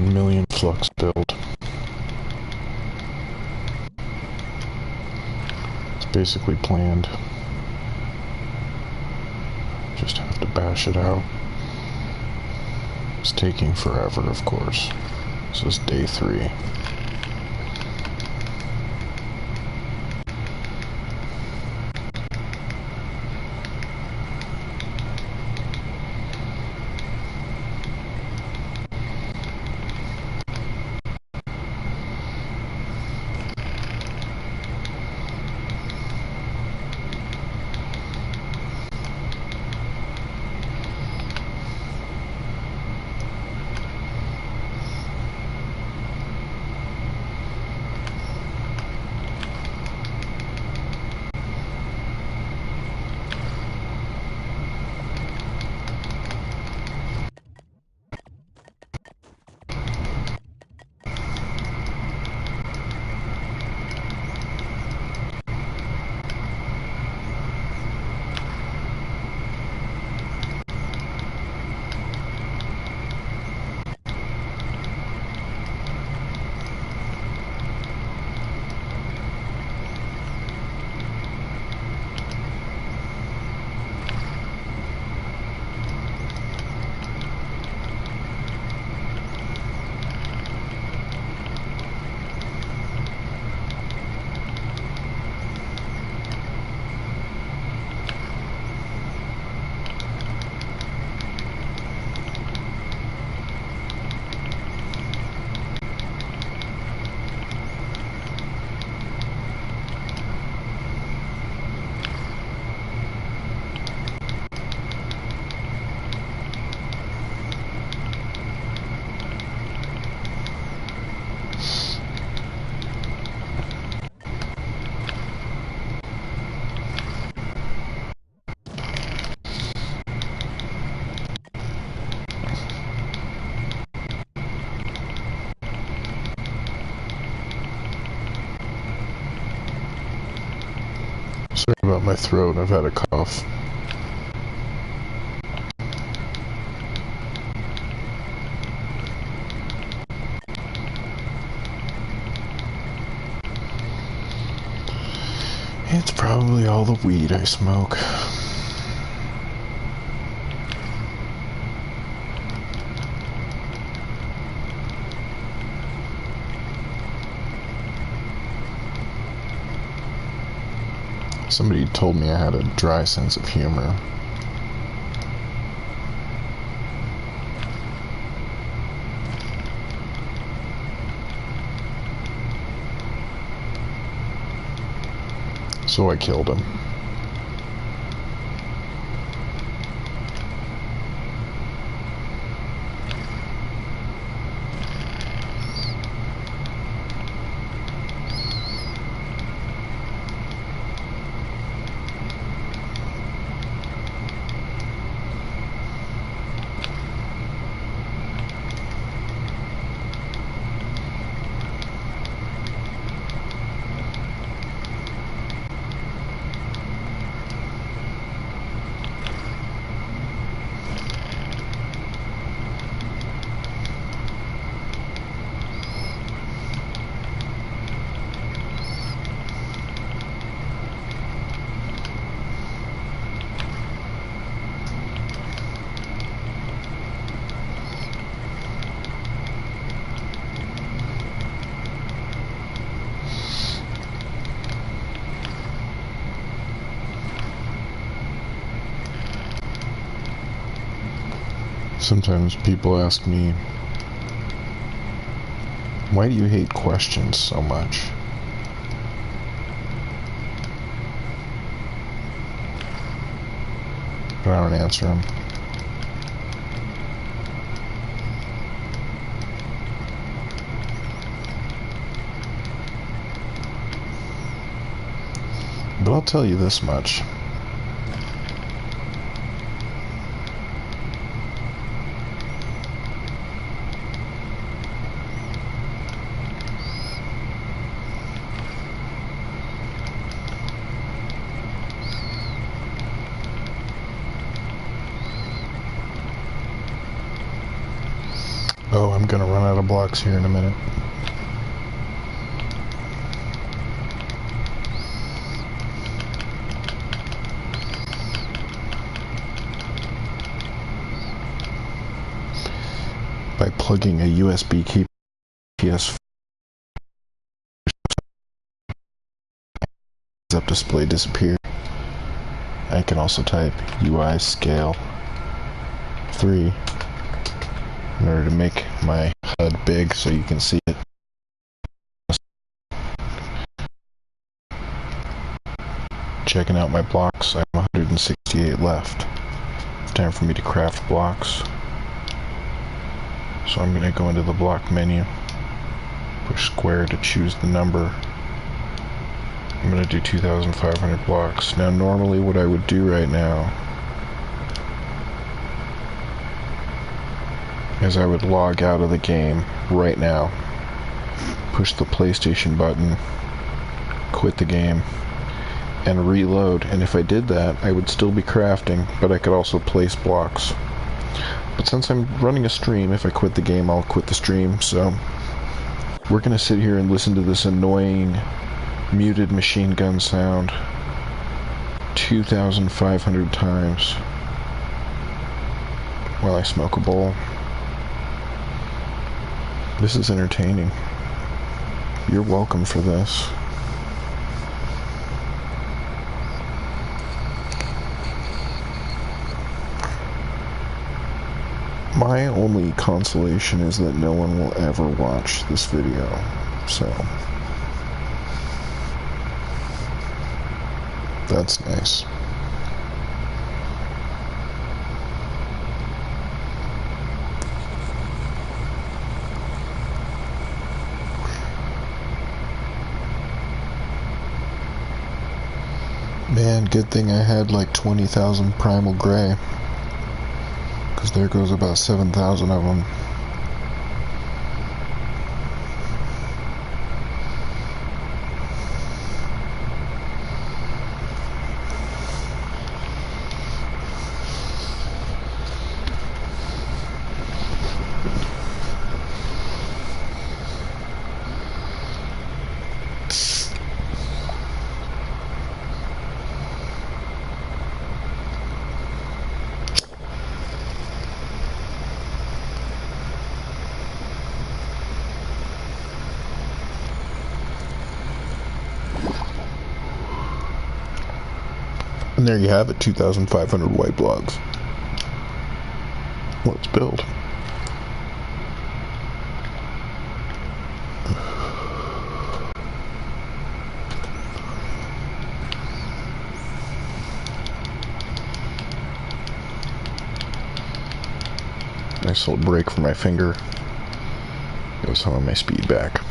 1 million flux build. It's basically planned. Just have to bash it out. It's taking forever, of course. This is day 3. Sorry about my throat, I've had a cough. It's probably all the weed I smoke. Somebody told me I had a dry sense of humor. So I killed him. Sometimes people ask me, why do you hate questions so much? But I don't answer them. But I'll tell you this much. Oh, I'm gonna run out of blocks here in a minute. By plugging a USB key PS up display disappear. I can also type UI scale 3 in order to make my HUD big so you can see it. Checking out my blocks, I have 168 left. It's time for me to craft blocks. So I'm going to go into the block menu, push square to choose the number. I'm going to do 2,500 blocks. Now normally what I would do right now is I would log out of the game right now, push the PlayStation button, quit the game, and reload. And if I did that, I would still be crafting, but I could also place blocks. But since I'm running a stream, if I quit the game, I'll quit the stream. So we're going to sit here and listen to this annoying muted machine gun sound 2,500 times while I smoke a bowl. This is entertaining. You're welcome for this. My only consolation is that no one will ever watch this video, so that's nice. Man, good thing I had like 20,000 primal gray, because there goes about 7,000 of them. And there you have it, 2,500 white blocks. Let's build. Nice little break for my finger. Give some of my speed back.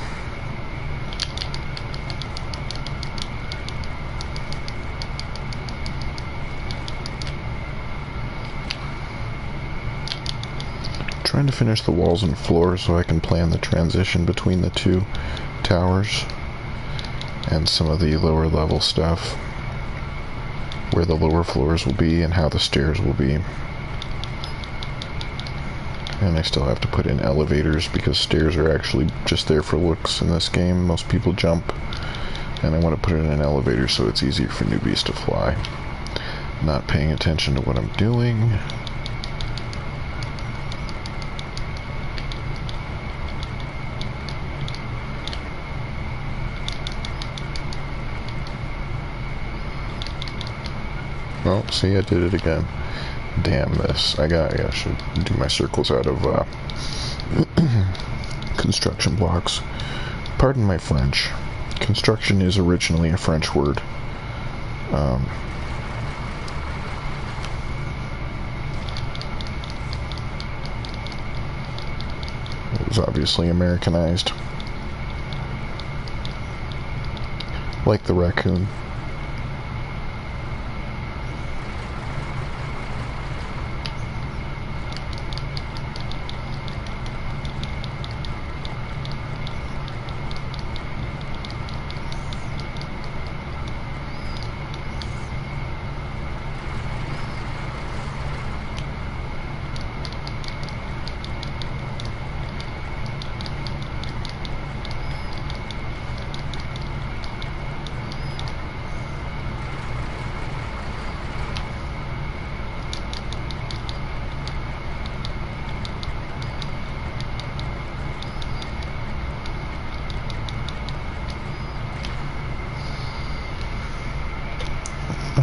Trying to finish the walls and floors so I can plan the transition between the two towers and some of the lower level stuff, where the lower floors will be and how the stairs will be. And I still have to put in elevators because stairs are actually just there for looks in this game. Most people jump, and I want to put in an elevator so it's easier for newbies to fly. Not paying attention to what I'm doing. Oh, see, I did it again. Damn this. I should do my circles out of construction blocks. Pardon my French. Construction is originally a French word. It was obviously Americanized. Like the raccoon.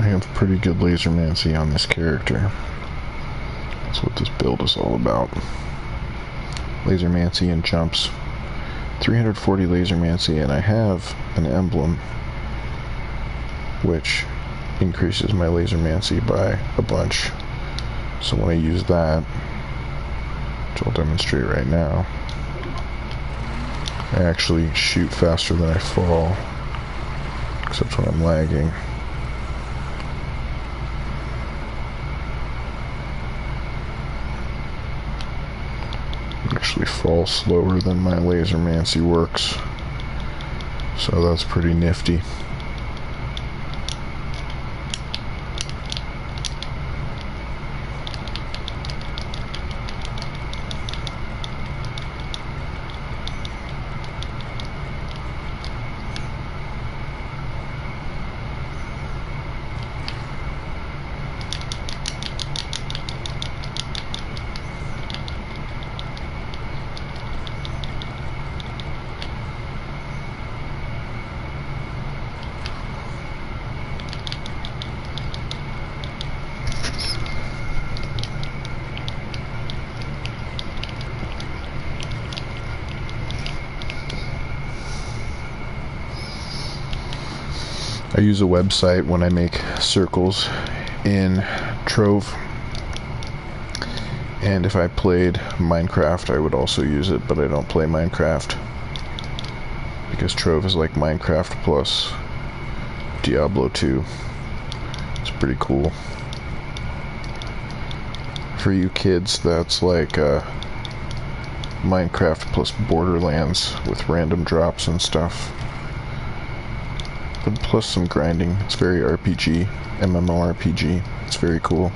have pretty good lasermancy on this character. That's what this build is all about. Lasermancy and jumps. 340 lasermancy, and I have an emblem which increases my lasermancy by a bunch. So when I use that, which I'll demonstrate right now, I actually shoot faster than I fall, except when I'm lagging. I actually fall slower than my lasermancy works, so that's pretty nifty. I use a website when I make circles in Trove, and if I played Minecraft I would also use it, but I don't play Minecraft because Trove is like Minecraft plus Diablo 2. It's pretty cool. For you kids, that's like Minecraft plus Borderlands with random drops and stuff. But plus some grinding. It's very RPG, MMORPG. It's very cool.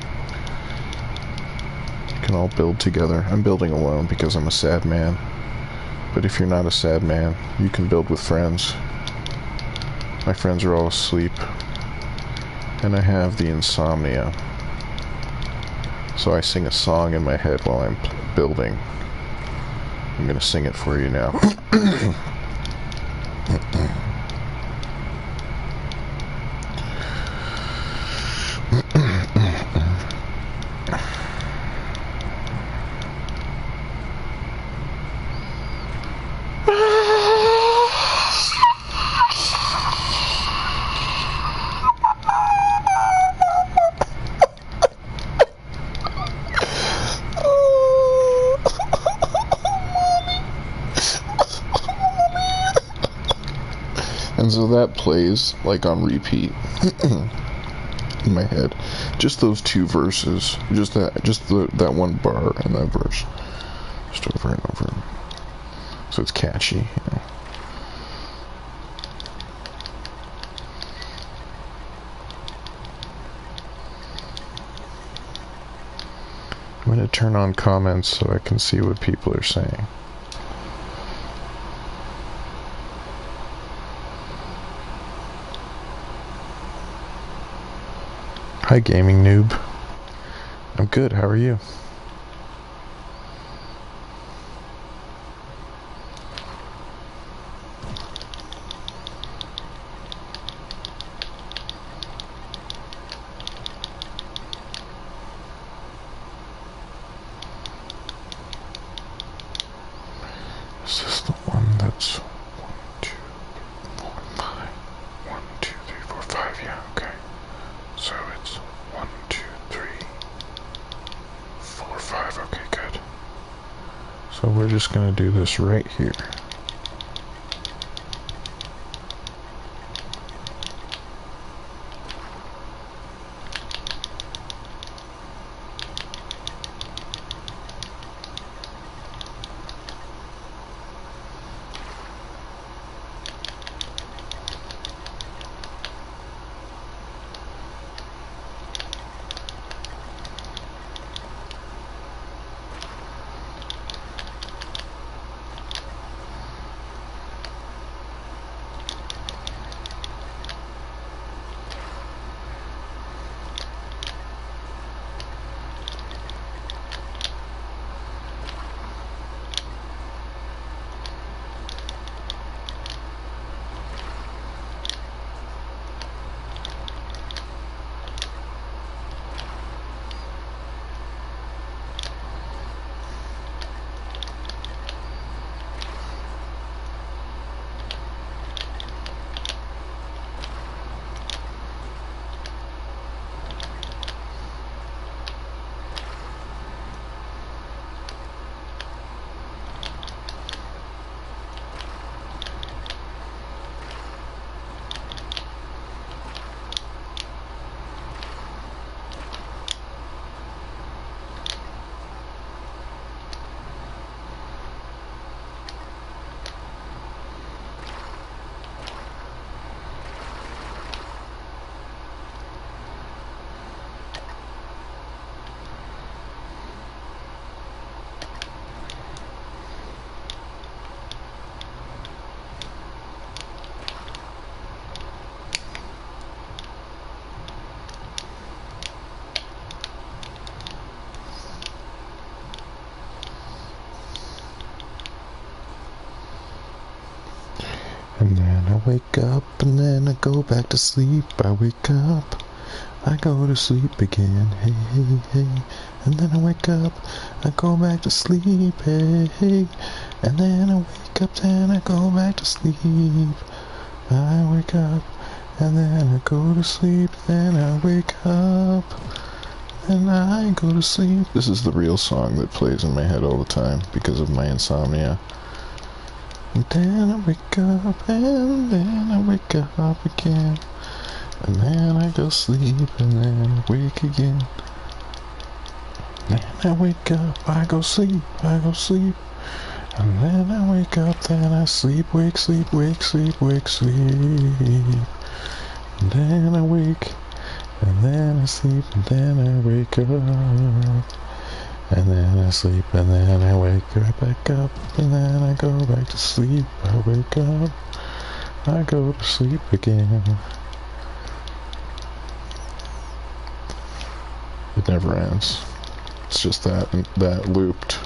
You can all build together. I'm building alone because I'm a sad man. But if you're not a sad man, you can build with friends. My friends are all asleep. And I have the insomnia. So I sing a song in my head while I'm building. I'm gonna sing it for you now. And so that plays like on repeat in my head. Just those two verses, just that one bar and that verse, just over and over. So it's catchy, you know. I'm going to turn on comments so I can see what people are saying. Hi, gaming noob. I'm good, how are you? Is this the one that's 1, 2, 4, 5? 1, 2, 3, 4, 5, yeah, okay. So it's 1, 2, 3, 4, 5, okay, good. So we're just gonna do this right here. And then I wake up, and then I go back to sleep. I wake up, I go to sleep again, hey, hey, hey. And then I wake up, I go back to sleep, hey, hey. And then I wake up, then I go back to sleep. I wake up, and then I go to sleep, then I wake up, and I go to sleep. This is the real song that plays in my head all the time because of my insomnia. And then I wake up, and then I wake up again. And then I go sleep, and then I wake again. Then I wake up, I go sleep, I go sleep. And then I wake up, then I sleep, wake, sleep, wake, sleep, wake, sleep. And then I wake, and then I sleep, and then I wake up. And then I sleep, and then I wake right back up, and then I go back to sleep. I wake up, I go to sleep again. It never ends. It's just that looped.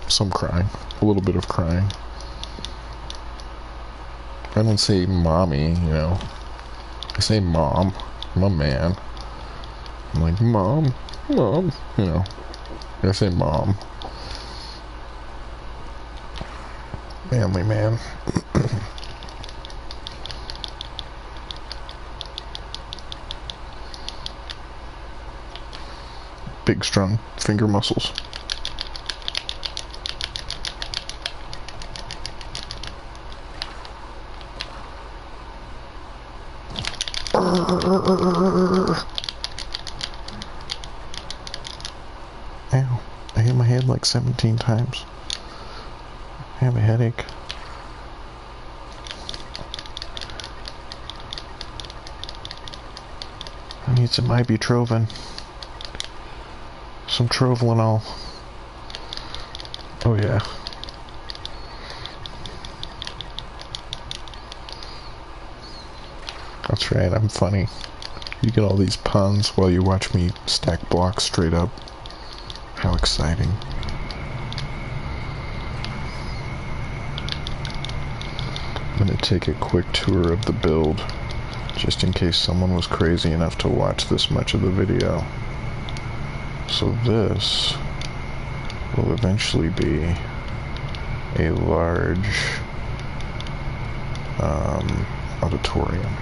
Some crying, a little bit of crying. I don't say mommy, you know. I say mom. I'm a man. I'm like, mom, you know. I say mom. Manly man. Big, strong finger muscles. Ow, I hit my head like 17 times. I have a headache. I need some ibuprofen. Some Trovelinol. Oh yeah. That's right, I'm funny. You get all these puns while you watch me stack blocks straight up. How exciting. I'm gonna take a quick tour of the build, just in case someone was crazy enough to watch this much of the video. So this will eventually be a large auditorium.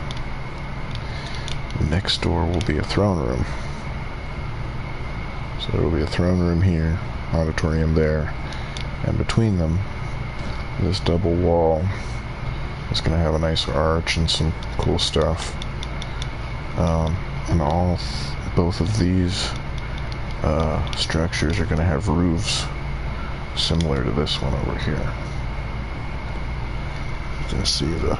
Next door will be a throne room. So there will be a throne room here, auditorium there, and between them, this double wall is going to have a nice arch and some cool stuff. And both of these structures are going to have roofs similar to this one over here. You can see the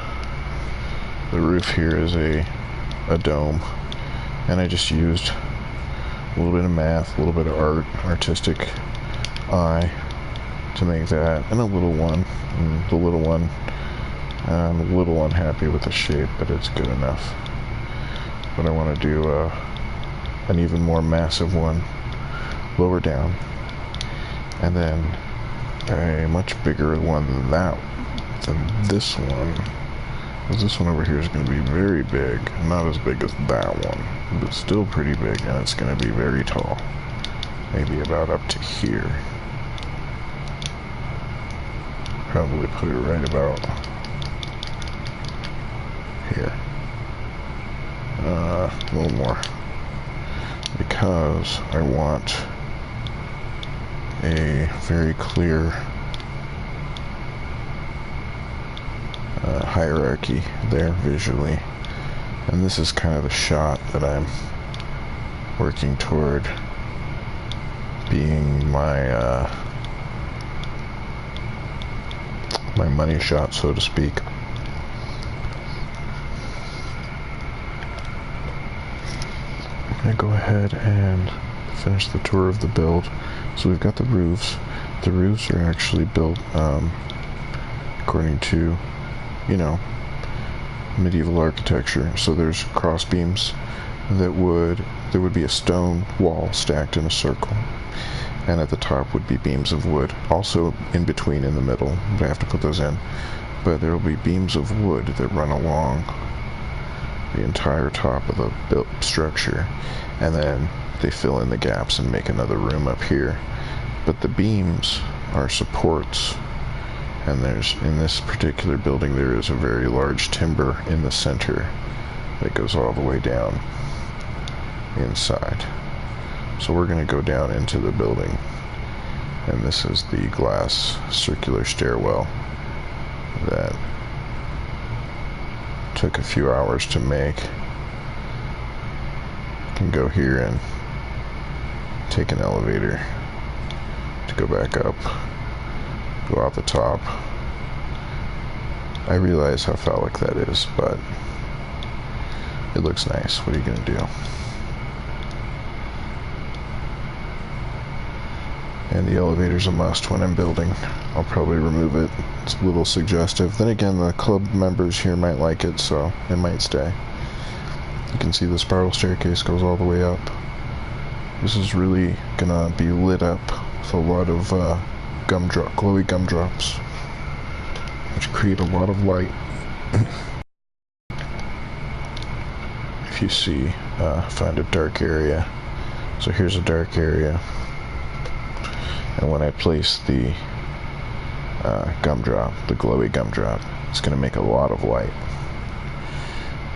roof here is a dome, and I just used a little bit of math, a little bit of artistic eye to make that, and a little one. And the little one, I'm a little unhappy with the shape, but it's good enough. But I want to do an even more massive one lower down, and then a much bigger one than this one. This one over here is going to be very big, not as big as that one, but still pretty big, and it's going to be very tall, maybe about up to here. Probably put it right about here. A little more, because I want a very clear hierarchy there visually, and this is kind of the shot that I'm working toward being my my money shot, so to speak. I'm gonna go ahead and finish the tour of the build. So we've got the roofs. The roofs are actually built according to, you know, medieval architecture. So there's cross beams there would be a stone wall stacked in a circle, and at the top would be beams of wood. Also in between, in the middle, but I have to put those in. but there will be beams of wood that run along the entire top of the built structure, and then they fill in the gaps and make another room up here. But the beams are supports, and in this particular building there is a very large timber in the center that goes all the way down inside. So we're going to go down into the building, and this is the glass circular stairwell that took a few hours to make. You can go here and take an elevator to go back up, go out the top. I realize how phallic that is, but it looks nice. What are you going to do? And the elevator's a must when I'm building. I'll probably remove it. It's a little suggestive. Then again, the club members here might like it, so it might stay. You can see the spiral staircase goes all the way up. This is really gonna be lit up with a lot of glowy gumdrops, which create a lot of light. If you see, find a dark area. So here's a dark area. And when I place the gumdrop, the glowy gumdrop, it's going to make a lot of light.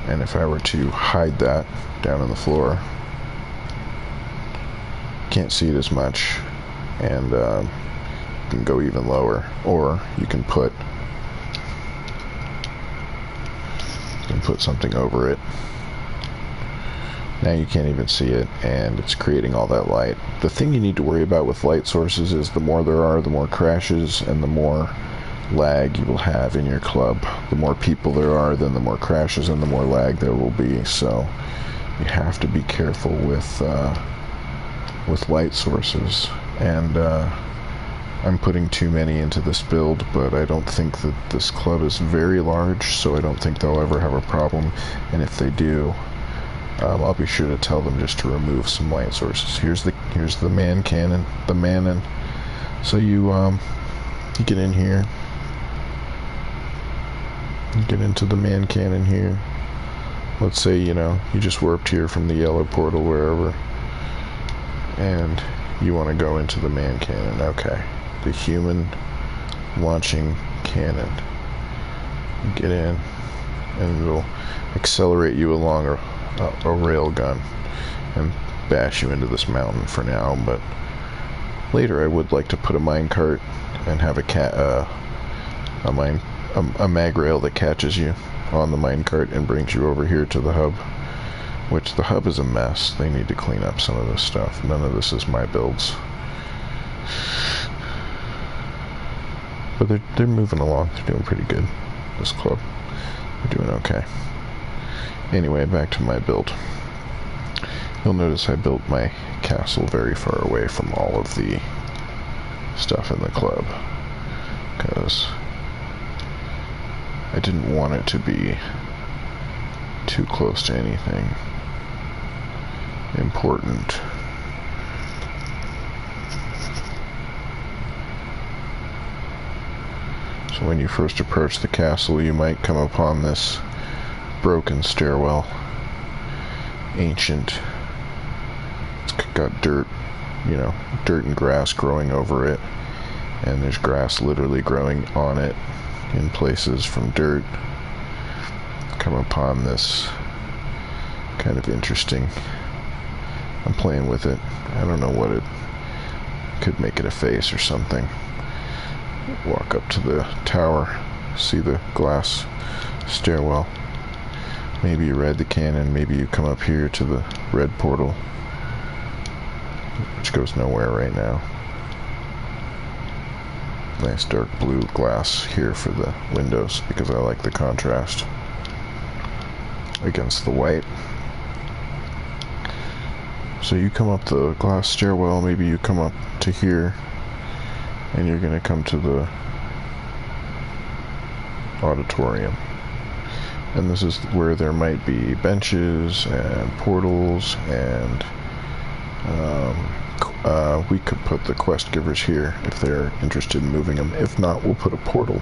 And if I were to hide that down on the floor, can't see it as much, and you can go even lower. Or you can put something over it. Now you can't even see it, and it's creating all that light. The thing you need to worry about with light sources is the more there are, the more crashes and the more lag you will have in your club. The more people there are, then the more crashes and the more lag there will be. So you have to be careful with light sources. And I'm putting too many into this build, but I don't think that this club is very large, so I don't think they'll ever have a problem. And if they do, I'll be sure to tell them just to remove some light sources. Here's the man cannon, the Manon. So you get in here, you get into the man cannon here. Let's say you just warped here from the yellow portal wherever, and you want to go into the man cannon. Okay, the human launching cannon. You get in, and it'll accelerate you along a rail gun and bash you into this mountain for now, but later I would like to put a minecart and have a mag rail that catches you on the minecart and brings you over here to the hub, which the hub is a mess. They need to clean up some of this stuff. None of this is my builds, but they're moving along. They're doing pretty good. This club, they're doing okay. Anyway, back to my build. You'll notice I built my castle very far away from all of the stuff in the club, because I didn't want it to be too close to anything important. So when you first approach the castle, you might come upon this broken stairwell. Ancient. It's got dirt, dirt and grass growing over it, and there's grass literally growing on it in places from dirt. Come upon this kind of interesting. I'm playing with it. I don't know what it could make it a face or something. Walk up to the tower, see the glass stairwell. Maybe you ride the cannon, maybe you come up here to the red portal, which goes nowhere right now. Nice dark blue glass here for the windows, because I like the contrast against the white. So you come up the glass stairwell, maybe you come up to here, and you're going to come to the auditorium. And this is where there might be benches and portals, and we could put the quest givers here if they're interested in moving them. If not, we'll put a portal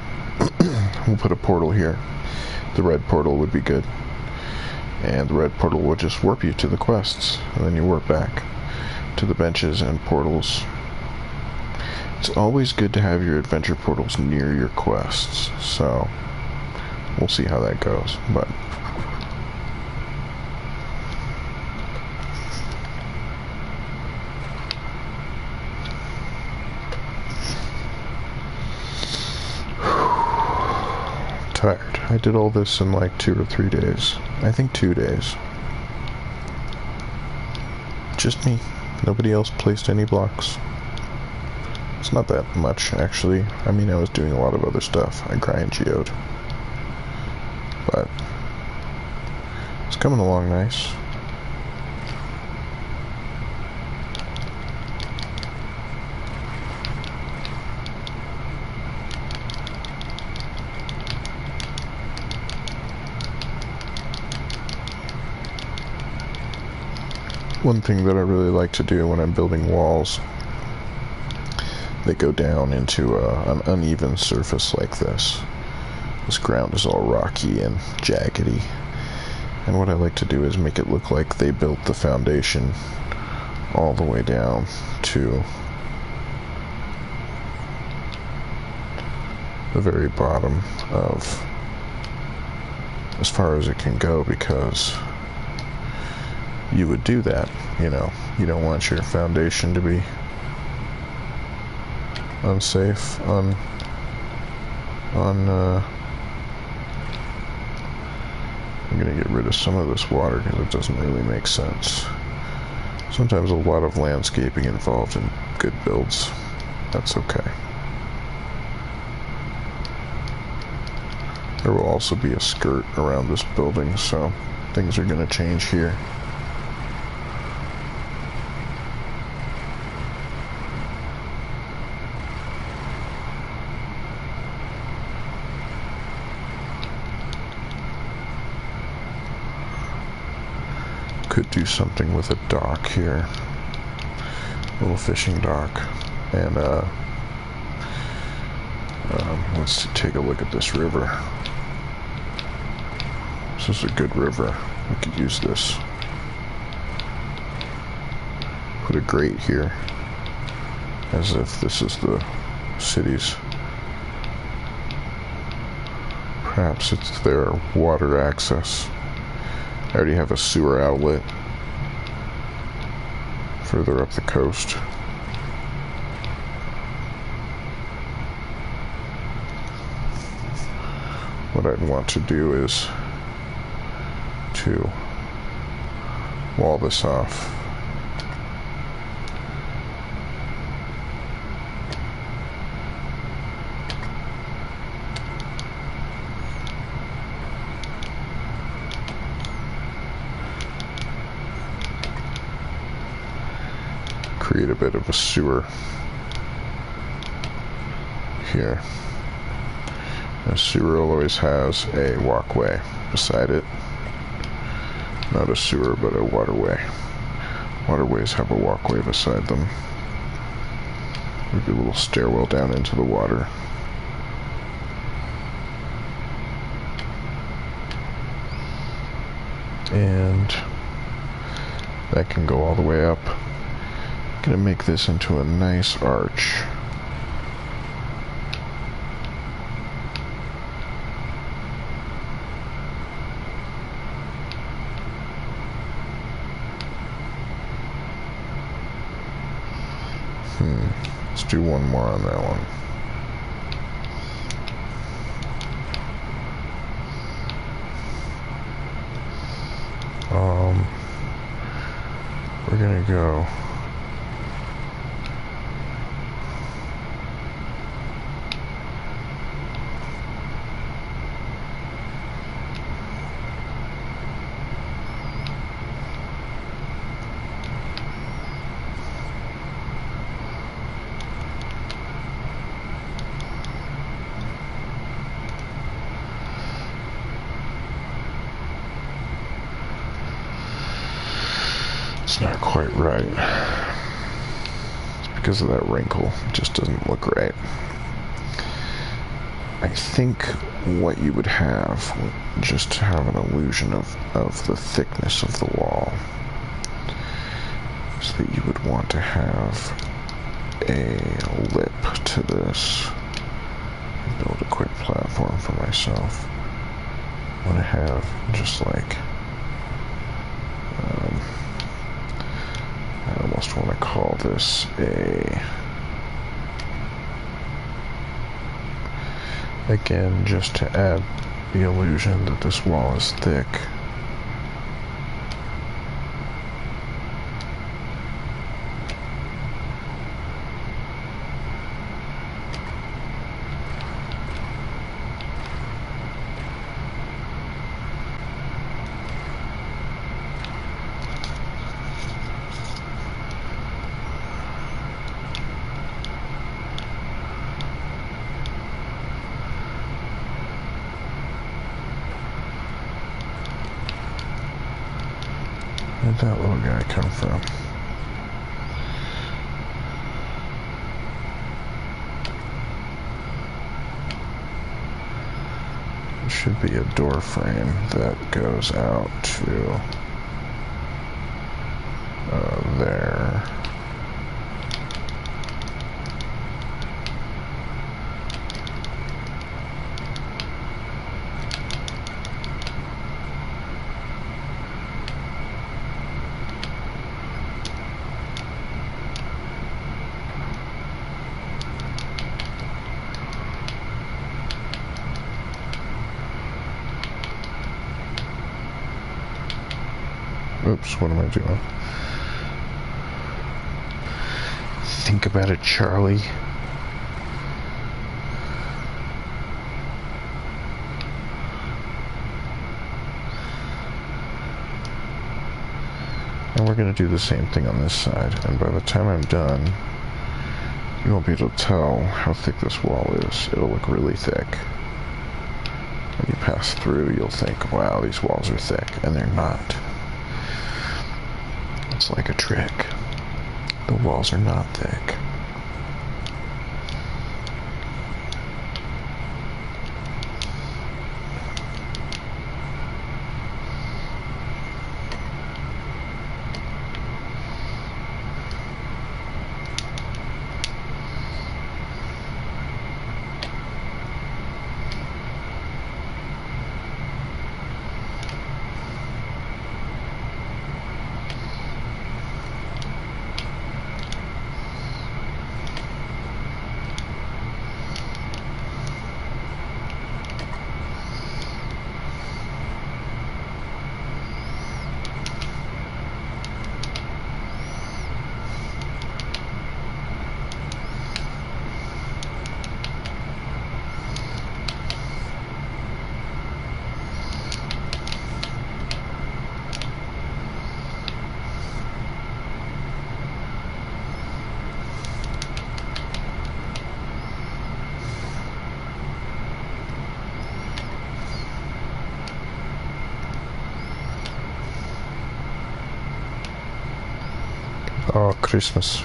we'll put a portal here. The red portal would be good. And the red portal will just warp you to the quests, and then you warp back to the benches and portals. It's always good to have your adventure portals near your quests, so we'll see how that goes, but tired. I did all this in like 2 or 3 days. I think 2 days. Just me. Nobody else placed any blocks. It's not that much, actually. I mean, I was doing a lot of other stuff. I grind geode. But it's coming along nice. One thing that I really like to do when I'm building walls, they go down into an uneven surface like this. This ground is all rocky and jaggedy. And what I like to do is make it look like they built the foundation all the way down to the very bottom of as far as it can go, because you would do that, you know. You don't want your foundation to be unsafe, I'm gonna get rid of some of this water because it doesn't really make sense. Sometimes a lot of landscaping involved in good builds. That's okay. There will also be a skirt around this building, so things are gonna change here. Could do something with a dock here, a little fishing dock, and let's take a look at this river. This is a good river. We could use this. Put a grate here, as if this is the city's. Perhaps it's their water access. I already have a sewer outlet further up the coast. What I'd want to do is to wall this off. Create a bit of a sewer here. A sewer always has a walkway beside it. Not a sewer, but a waterway. Waterways have a walkway beside them. Maybe a little stairwell down into the water. And that can go all the way up. Gonna make this into a nice arch. Let's do one more on that one. We're gonna go It's not quite right. It's because of that wrinkle. It just doesn't look right. I think what you would have, just to have an illusion of the thickness of the wall, is that you would want to have a lip to this. Build a quick platform for myself. I want to have just like, I almost want to call this again, just to add the illusion that this wall is thick. Where'd that little guy come from? There should be a door frame that goes out to there. Oops, what am I doing? Think about it, Charlie. And we're going to do the same thing on this side, and by the time I'm done, you won't be able to tell how thick this wall is. It'll look really thick. When you pass through, you'll think, wow, these walls are thick, and they're not. It's like a trick. The walls are not thick. Oh, Christmas.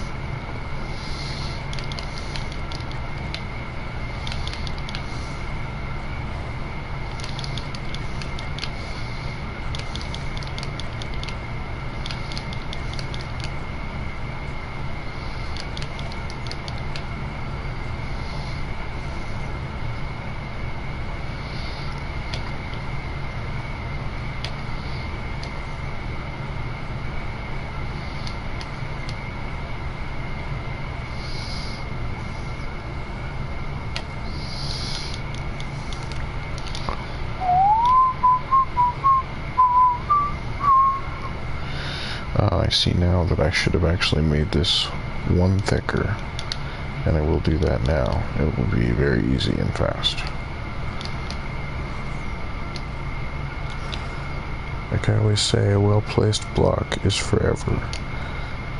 I see now that I should have actually made this one thicker, and I will do that now. It will be very easy and fast. Like I always say, a well-placed block is forever.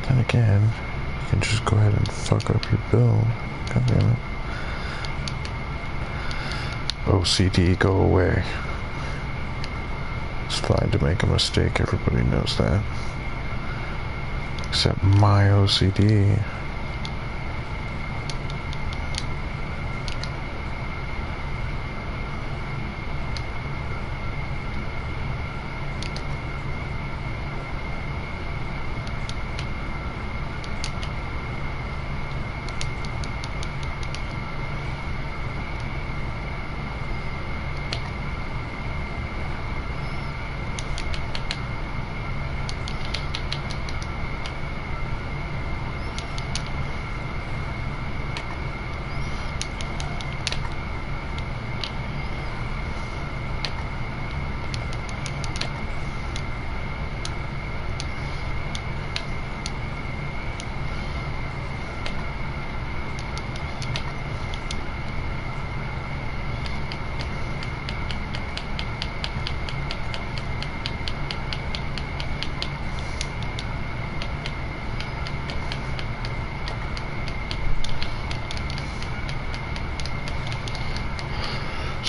Then again, you can just go ahead and fuck up your build. God damn it. OCD, go away. It's fine to make a mistake, everybody knows that. Except my OCD.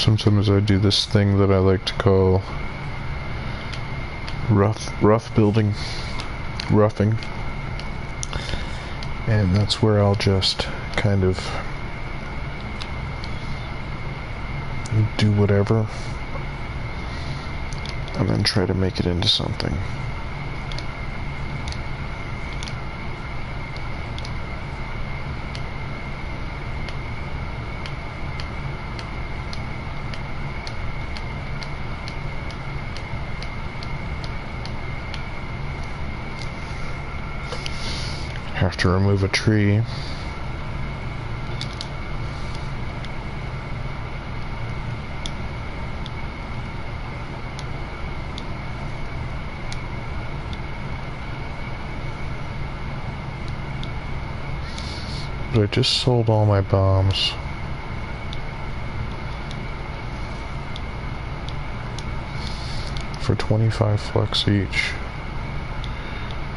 Sometimes I do this thing that I like to call rough building, roughing, and that's where I'll just kind of do whatever and then try to make it into something. Have to remove a tree. But I just sold all my bombs. For 25 flux each.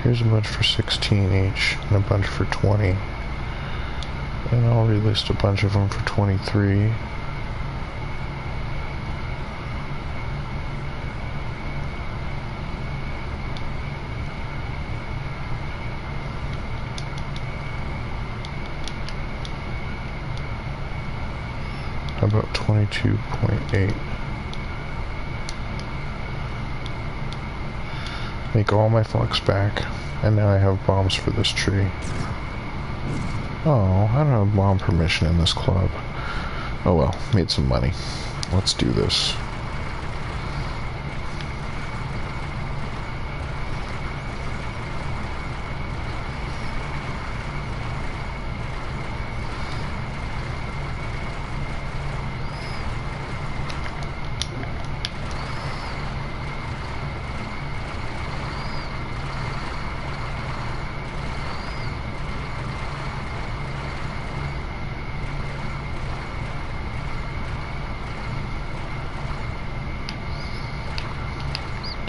Here's a bunch for 16 each, and a bunch for 20. And I'll relist a bunch of them for 23. How about 22.8? Make all my flux back, and now I have bombs for this tree. Oh, I don't have bomb permission in this club. Oh well, made some money. Let's do this.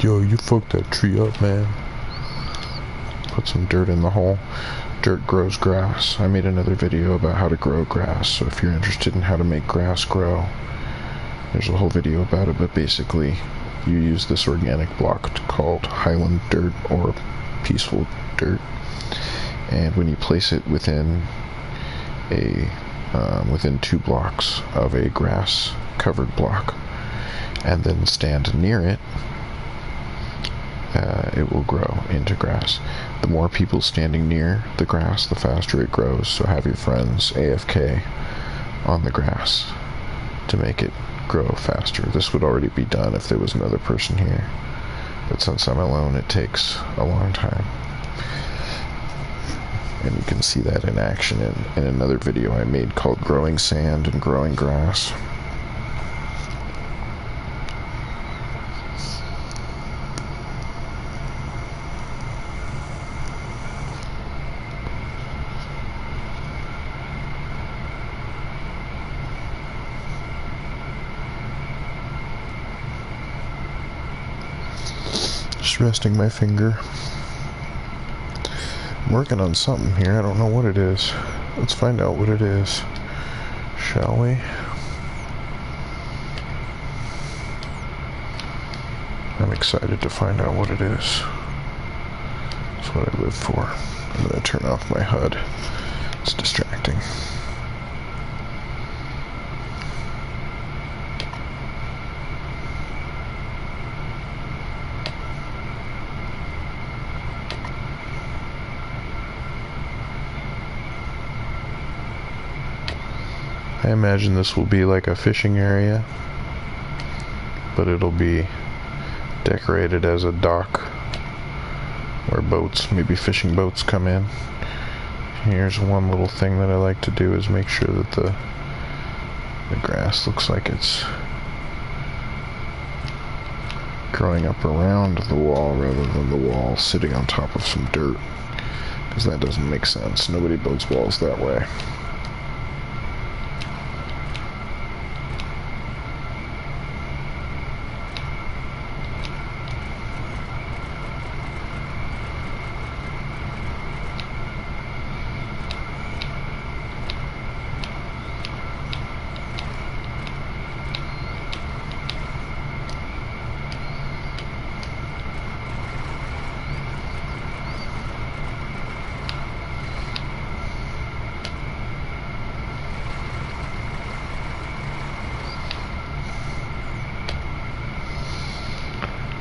Yo, you fucked that tree up, man. Put some dirt in the hole. Dirt grows grass. I made another video about how to grow grass, so if you're interested in how to make grass grow, there's a whole video about it, but basically you use this organic block called highland dirt or peaceful dirt, and when you place it within within 2 blocks of a grass covered block and then stand near it, it will grow into grass. The more people standing near the grass, the faster it grows, so have your friends AFK on the grass to make it grow faster. This would already be done if there was another person here, but since I'm alone, it takes a long time. And you can see that in action in another video I made called Growing Sand and Growing Grass. Just resting my finger. I'm working on something here. I don't know what it is. Let's find out what it is, shall we? I'm excited to find out what it is. That's what I live for. I'm going to turn off my HUD. It's distracting. I imagine this will be like a fishing area, but it'll be decorated as a dock where boats, maybe fishing boats, come in. Here's one little thing that I like to do is make sure that the grass looks like it's growing up around the wall rather than the wall sitting on top of some dirt, because that doesn't make sense. Nobody builds walls that way.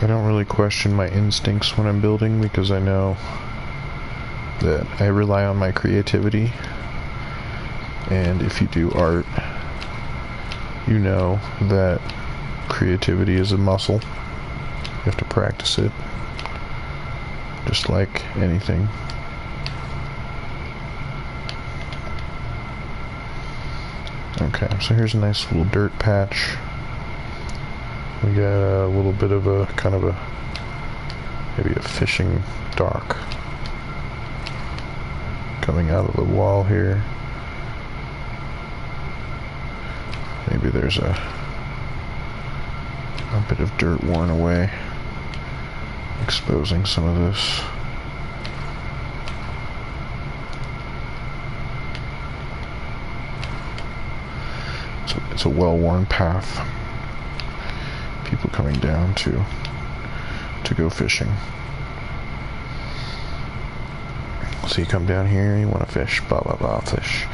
I don't really question my instincts when I'm building because I know that I rely on my creativity. And if you do art, you know that creativity is a muscle. You have to practice it, just like anything. Okay, so here's a nice little dirt patch. We got a little bit of a kind of a maybe a fishing dock coming out of the wall here. Maybe there's a bit of dirt worn away, exposing some of this. So it's a well-worn path. People coming down to go fishing. So you come down here, you want to fish, blah blah blah, fish.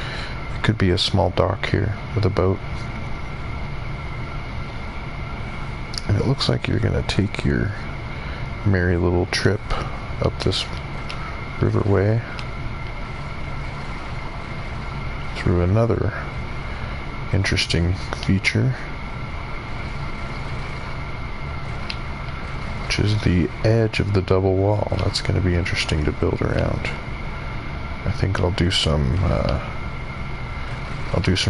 It could be a small dock here with a boat. And it looks like you're gonna take your merry little trip up this riverway through another interesting feature, which is the edge of the double wall. That's going to be interesting to build around. I think I'll do some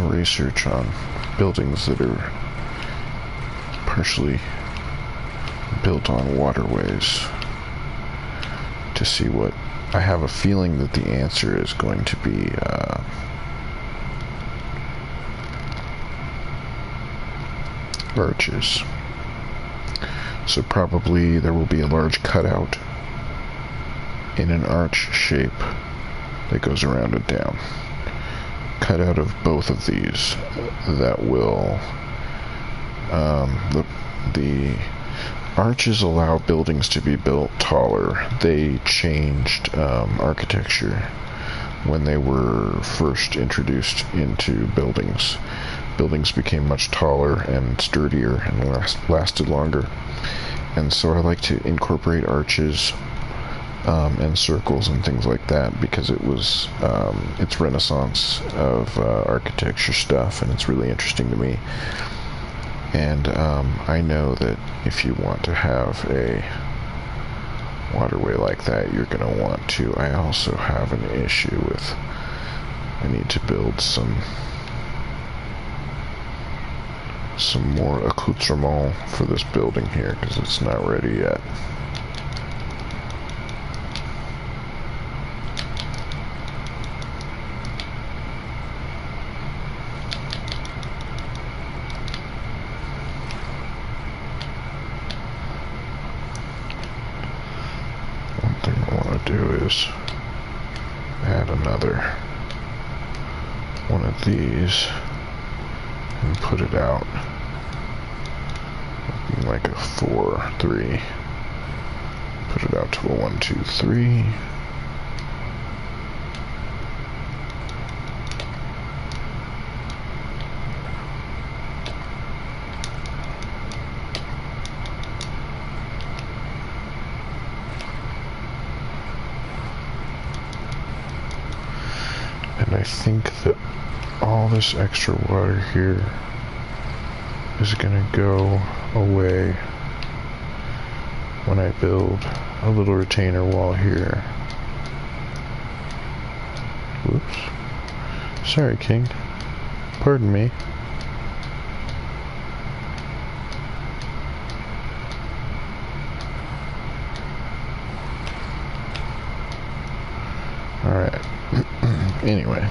research on buildings that are partially built on waterways to see what. I have a feeling that the answer is going to be arches. So probably there will be a large cutout in an arch shape that goes around and down. Cutout of both of these that will the arches allow buildings to be built taller. They changed architecture when they were first introduced into buildings. Buildings became much taller and sturdier and lasted longer. And so I like to incorporate arches and circles and things like that because it was it's renaissance of architecture stuff, and it's really interesting to me. And I know that if you want to have a waterway like that, you're going to want to. I also have an issue with, I need to build some more accoutrement for this building here because it's not ready yet. One thing I want to do is add another one of these and put it out looking like a 4-3. Put it out to a 1-2-3. And I think that all this extra water here is gonna go away when I build a little retainer wall here. Whoops. Sorry, King. Pardon me. Alright. Anyway,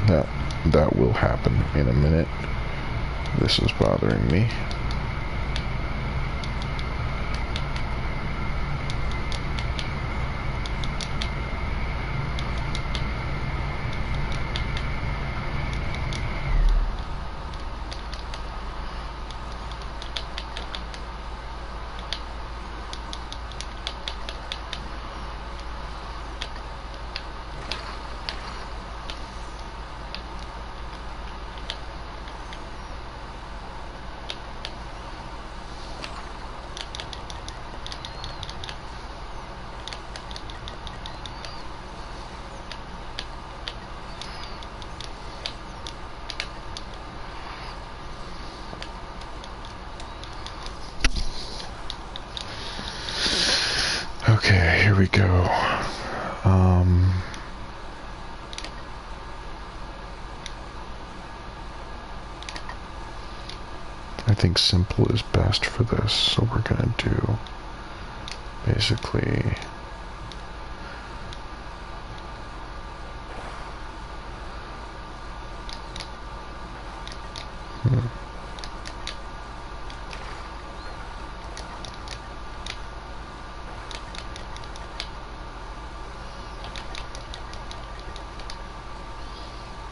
that will happen in a minute. This is bothering me. Okay, here we go. I think simple is best for this, so we're gonna do basically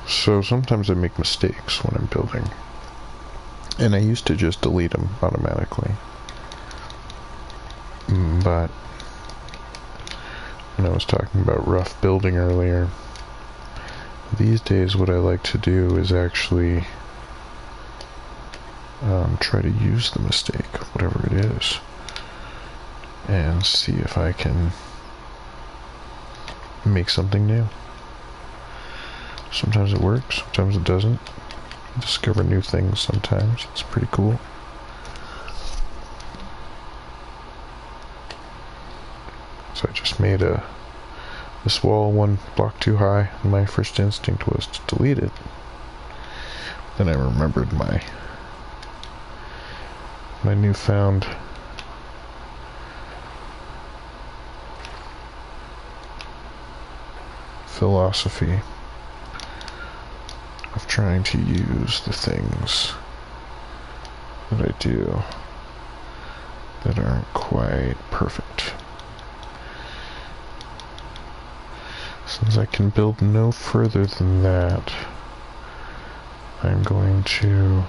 So sometimes I make mistakes when I'm building, and I used to just delete them automatically, but when I was talking about rough building earlier, these days what I like to do is actually try to use the mistake, whatever it is, and see if I can make something new. Sometimes it works, sometimes it doesn't. Discover new things sometimes. It's pretty cool. So I just made this wall one block too high, and my first instinct was to delete it. Then I remembered my newfound philosophy of trying to use the things that I do that aren't quite perfect. Since I can build no further than that, I'm going to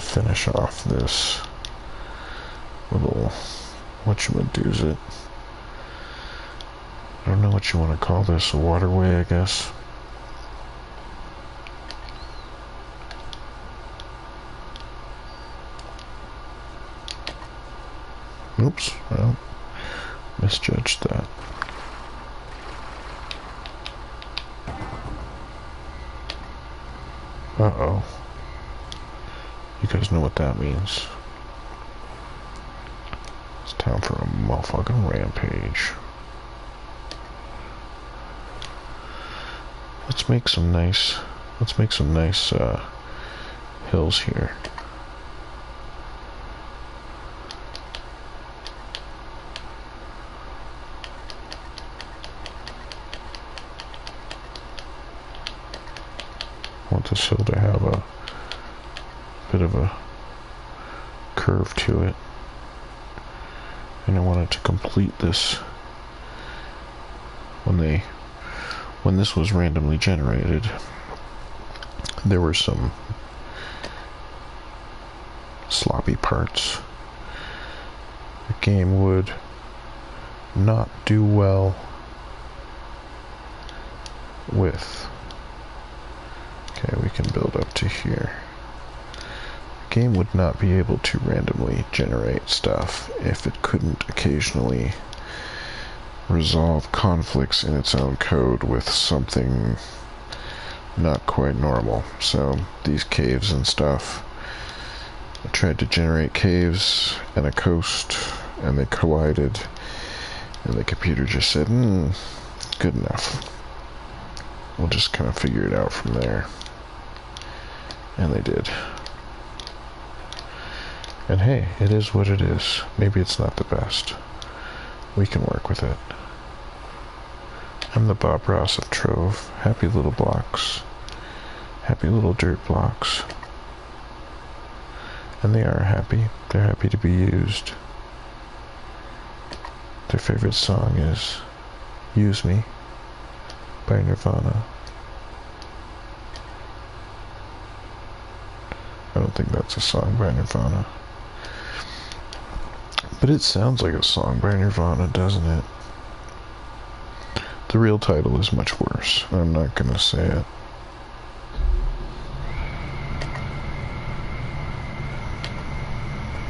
finish off this little whatchamacallit. I don't know what you want to call this, a waterway, I guess. Oops, well, misjudged that. Uh-oh. You guys know what that means. It's time for a motherfucking rampage. Let's make some nice hills here. I want this hill to have a bit of a curve to it, and I wanted to complete this when this was randomly generated. There were some sloppy parts. The game would not do well with. Okay, we can build up to here. Game would not be able to randomly generate stuff if it couldn't occasionally resolve conflicts in its own code with something not quite normal. So these caves and stuff, I tried to generate caves and a coast, and they collided, and the computer just said, good enough. We'll just kind of figure it out from there. And they did. And hey, it is what it is. Maybe it's not the best. We can work with it. I'm the Bob Ross of Trove. Happy little blocks. Happy little dirt blocks. And they are happy. They're happy to be used. Their favorite song is Use Me by Nirvana. I don't think that's a song by Nirvana. But it sounds like a song by Nirvana, doesn't it? The real title is much worse. I'm not gonna say it.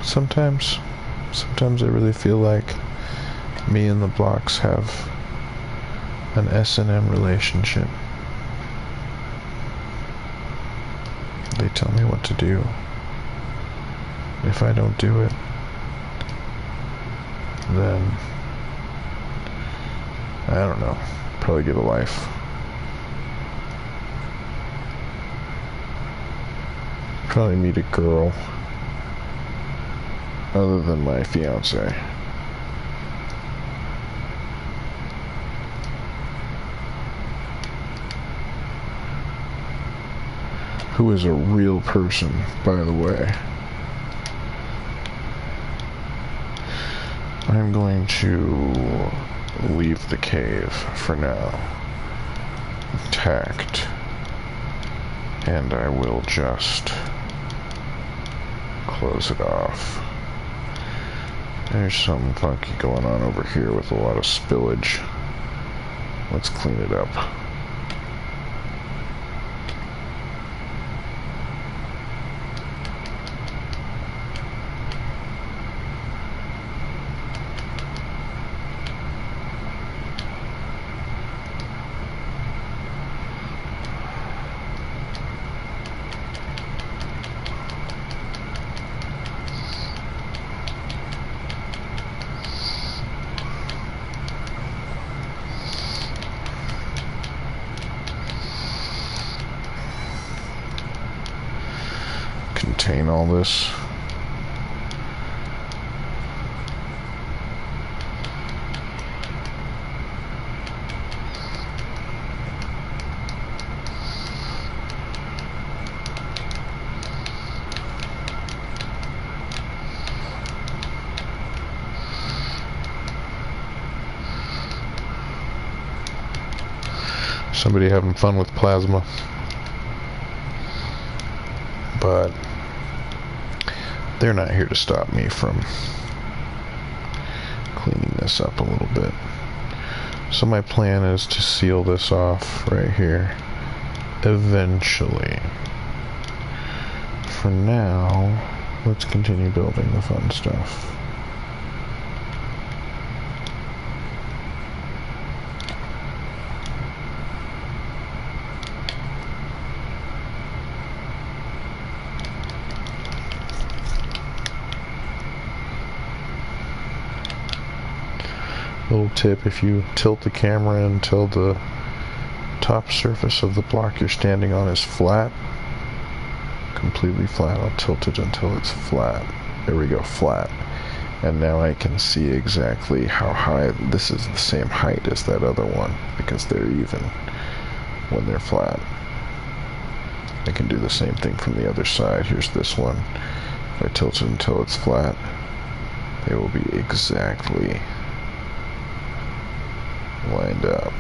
Sometimes Sometimes I really feel like me and the blocks have an S&M relationship. They tell me what to do. If I don't do it, then I don't know, probably get a life. Probably meet a girl other than my fiance. Who is a real person, by the way. I'm going to leave the cave for now intact, and I will just close it off. There's something funky going on over here with a lot of spillage. Let's clean it up. Contain all this. Somebody having fun with plasma, but they're not here to stop me from cleaning this up a little bit. So my plan is to seal this off right here eventually. For now, let's continue building the fun stuff. Little tip, if you tilt the camera until the top surface of the block you're standing on is flat, completely flat, I'll tilt it until it's flat. There we go, flat. And now I can see exactly how high, this is the same height as that other one, because they're even when they're flat. I can do the same thing from the other side. Here's this one. If I tilt it until it's flat, they will be exactly lined up.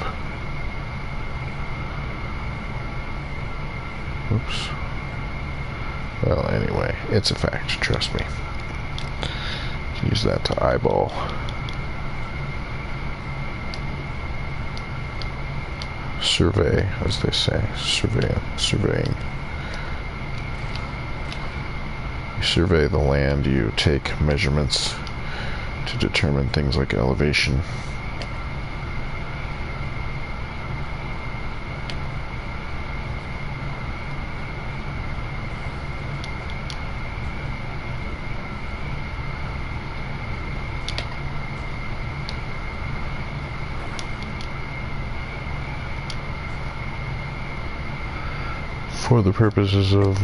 Oops. Well, anyway, it's a fact, trust me. Use that to eyeball. Survey, as they say. Surveying. You survey the land, you take measurements to determine things like elevation. For the purposes of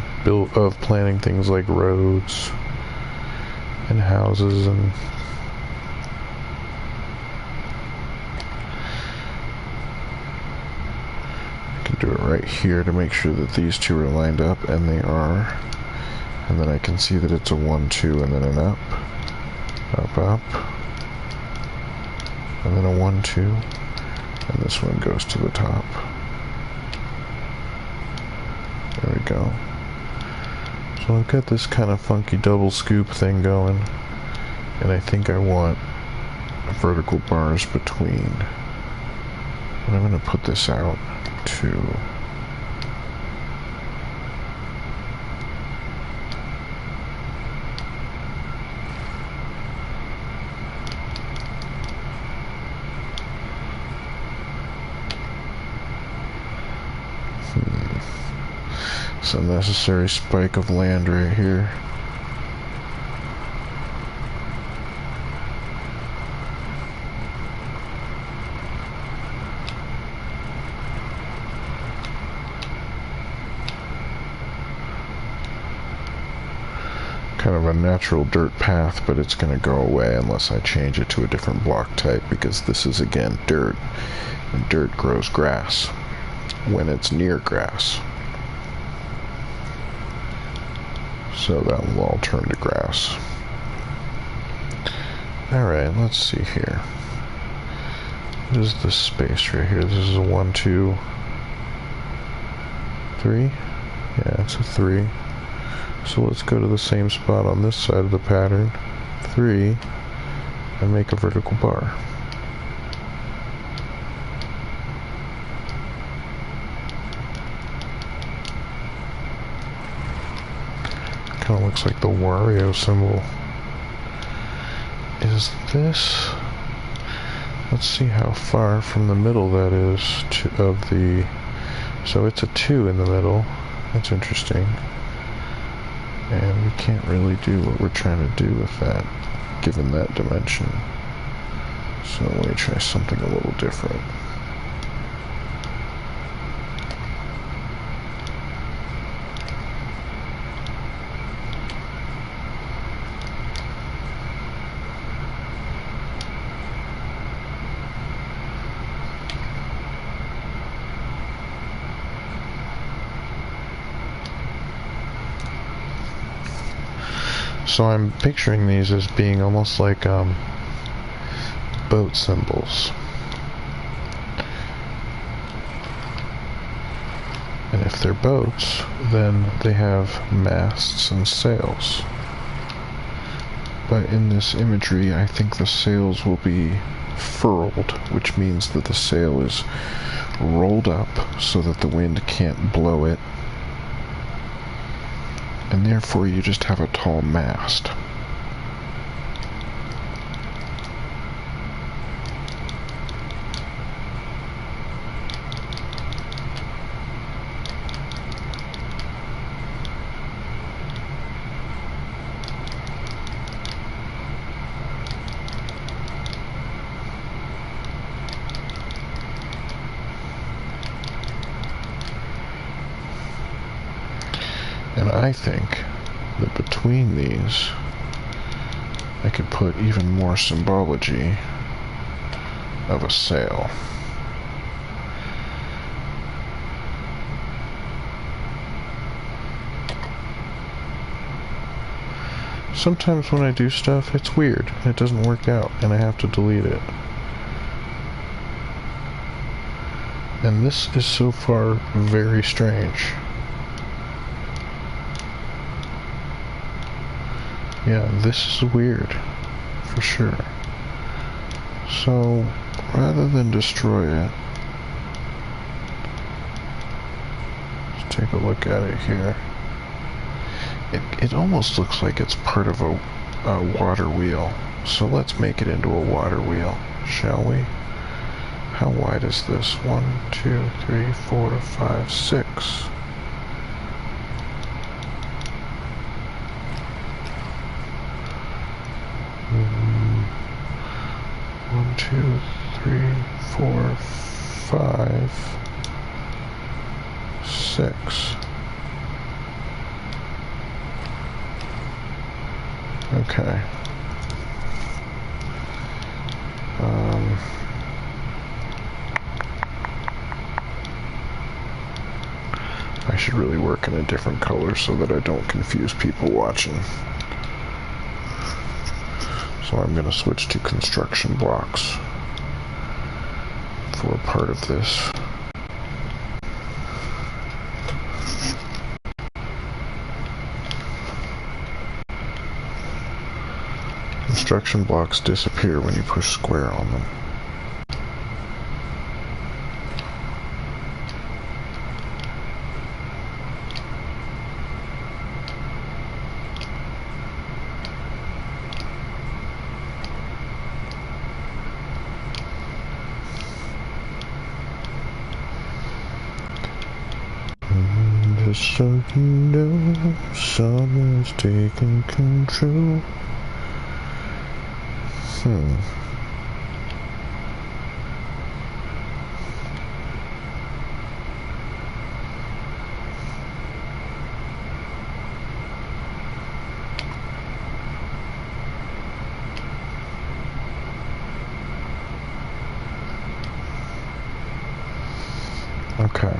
planning things like roads and houses and I can do it right here to make sure that these two are lined up, and they are, and then I can see that it's a 1, 2, and then an up, and then a 1, 2, and this one goes to the top. There we go. So I've got this kind of funky double scoop thing going, and I think I want vertical bars between. And I'm going to put this out to It's a necessary spike of land right here. Kind of a natural dirt path, but it's going to go away unless I change it to a different block type, because this is again dirt, and dirt grows grass when it's near grass. So that will all turn to grass. Alright, let's see here. What is this space right here? This is a 1, 2, 3? Yeah, it's a 3. So let's go to the same spot on this side of the pattern, 3, and make a vertical bar. Kind of looks like the Wario symbol. Is this... Let's see how far from the middle that is of the... So it's a 2 in the middle. That's interesting. And we can't really do what we're trying to do with that, given that dimension. So let me try something a little different. So I'm picturing these as being almost like boat symbols. And if they're boats, then they have masts and sails. But in this imagery, I think the sails will be furled, which means that the sail is rolled up so that the wind can't blow it. And therefore you just have a tall mast. And I think that between these, I could put even more symbology of a sail. Sometimes when I do stuff, it's weird. It doesn't work out, and I have to delete it. And this is so far very strange. Yeah, this is weird, for sure. So, rather than destroy it, let's take a look at it here. It almost looks like it's part of a water wheel. So let's make it into a water wheel, shall we? How wide is this? 1, 2, 3, 4, 5, 6. 1, 2, 3, 4, 5, 6. Okay. I should really work in a different color so that I don't confuse people watching. So I'm going to switch to construction blocks for part of this. Construction blocks disappear when you push square on them. just so you know, summer's taking control. Okay.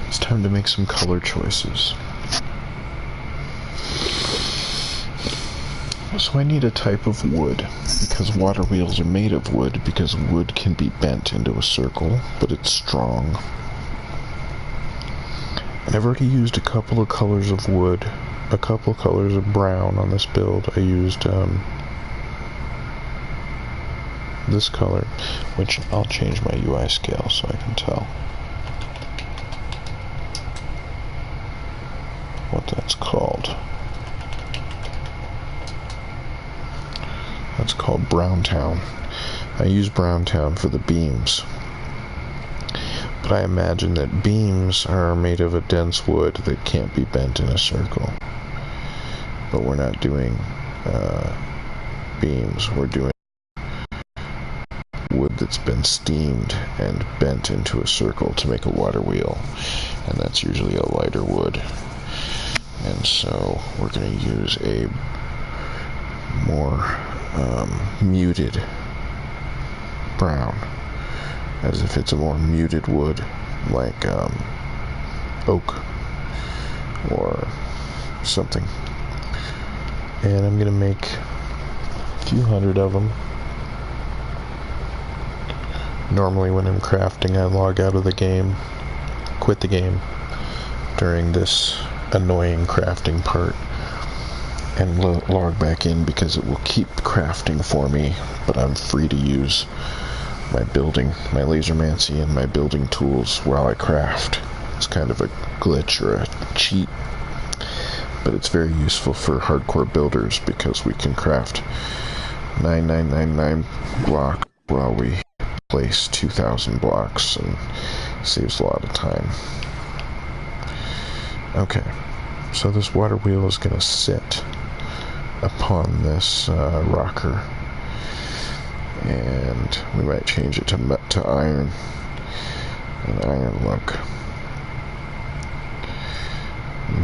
It's time to make some color choices. So I need a type of wood, because water wheels are made of wood, because wood can be bent into a circle, but it's strong. And I've already used a couple of colors of wood, a couple of colors of brown on this build. I used this color, which I'll change my UI scale so I can tell what that's called. That's called Browntown. I use Browntown for the beams, but I imagine that beams are made of a dense wood that can't be bent in a circle. But we're not doing beams, we're doing wood that's been steamed and bent into a circle to make a water wheel, and that's usually a lighter wood. And so we're going to use a more muted brown, as if it's a more muted wood, like oak or something. And I'm going to make a few hundred of them. Normally when I'm crafting, I log out of the game, quit the game during this annoying crafting part, and log back in because it will keep crafting for me, but I'm free to use my lasermancy and my building tools while I craft. It's kind of a glitch or a cheat, but it's very useful for hardcore builders because we can craft 9999 blocks while we place 2,000 blocks, and saves a lot of time. Okay, so this water wheel is going to sit upon this rocker, and we might change it to iron, an iron look.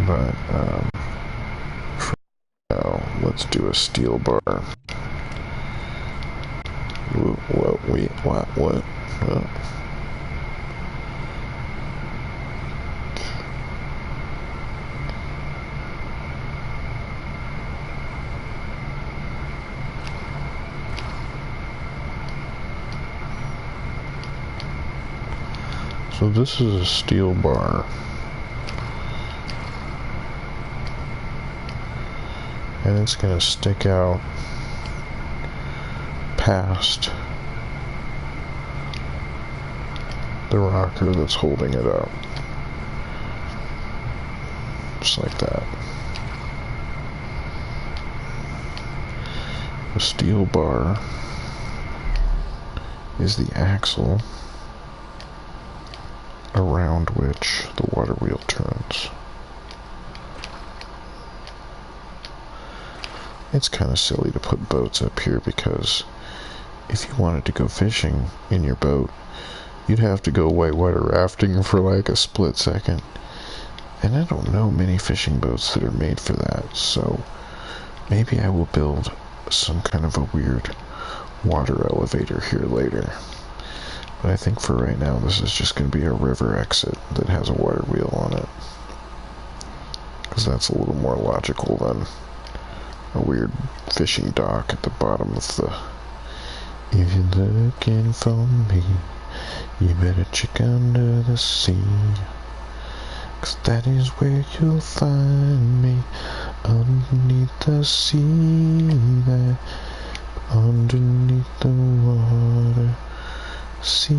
But for now, let's do a steel bar. What? So this is a steel bar, and it's going to stick out past the rocker that's holding it up, just like that. The steel bar is the axle around which the water wheel turns. It's kind of silly to put boats up here, because if you wanted to go fishing in your boat, you'd have to go whitewater rafting for like a split second, and I don't know many fishing boats that are made for that. So maybe I will build some kind of a weird water elevator here later. But I think for right now, this is just going to be a river exit that has a water wheel on it, because that's a little more logical than a weird fishing dock at the bottom of the... If you're looking for me, you better check under the sea, 'cause that is where you'll find me, underneath the sea, there, underneath the water. See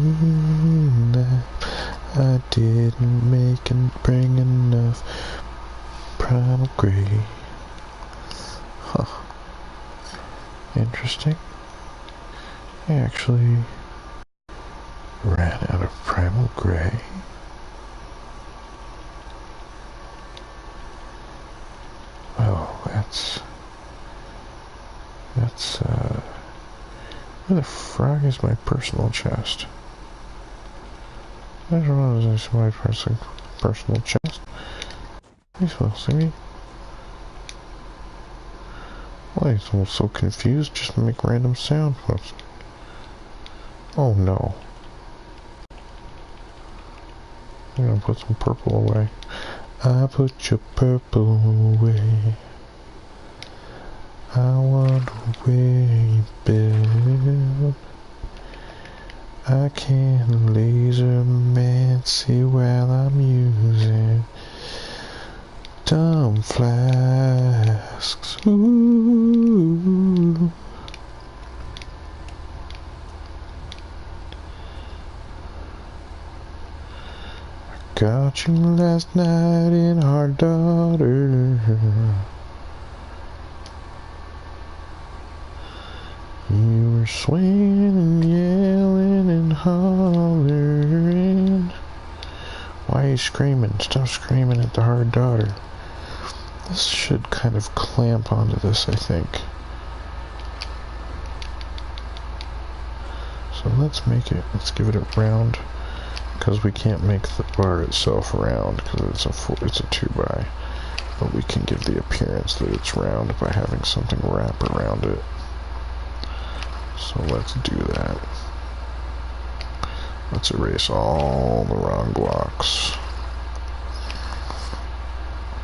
that I didn't make and bring enough primal grade. Huh. Interesting. I actually ran out of primal gray. Oh, where the frog is my personal chest? I don't know, is my personal chest? He's supposed to see me. Why is someone so confused? Just make random sound. Oh no. I'm gonna put some purple away. I put your purple away. I want away, babe. I can laser mancy while I'm using dumb flasks. Ooh. I got you last night in Hard Daughter. You were swinging and yelling and hollering. Why are you screaming? Stop screaming at the Hard Daughter. This should kind of clamp onto this, I think. So let's give it a round, because we can't make the bar itself round, because it's a 2x. But we can give the appearance that it's round by having something wrap around it. So let's do that. Let's erase all the wrong blocks.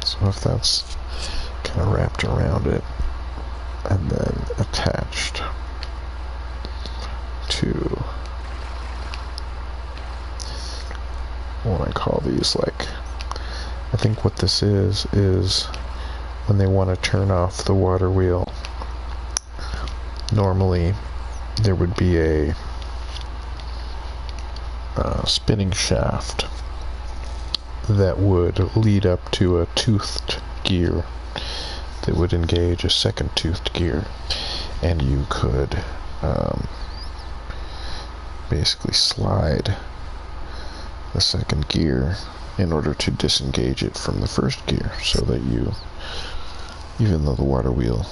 So if that's kind of wrapped around it and then attached to what I call these, like, I think what this is when they want to turn off the water wheel, normally there would be a spinning shaft that would lead up to a toothed gear that would engage a second toothed gear, and you could basically slide the second gear in order to disengage it from the first gear, so that you, even though the water wheel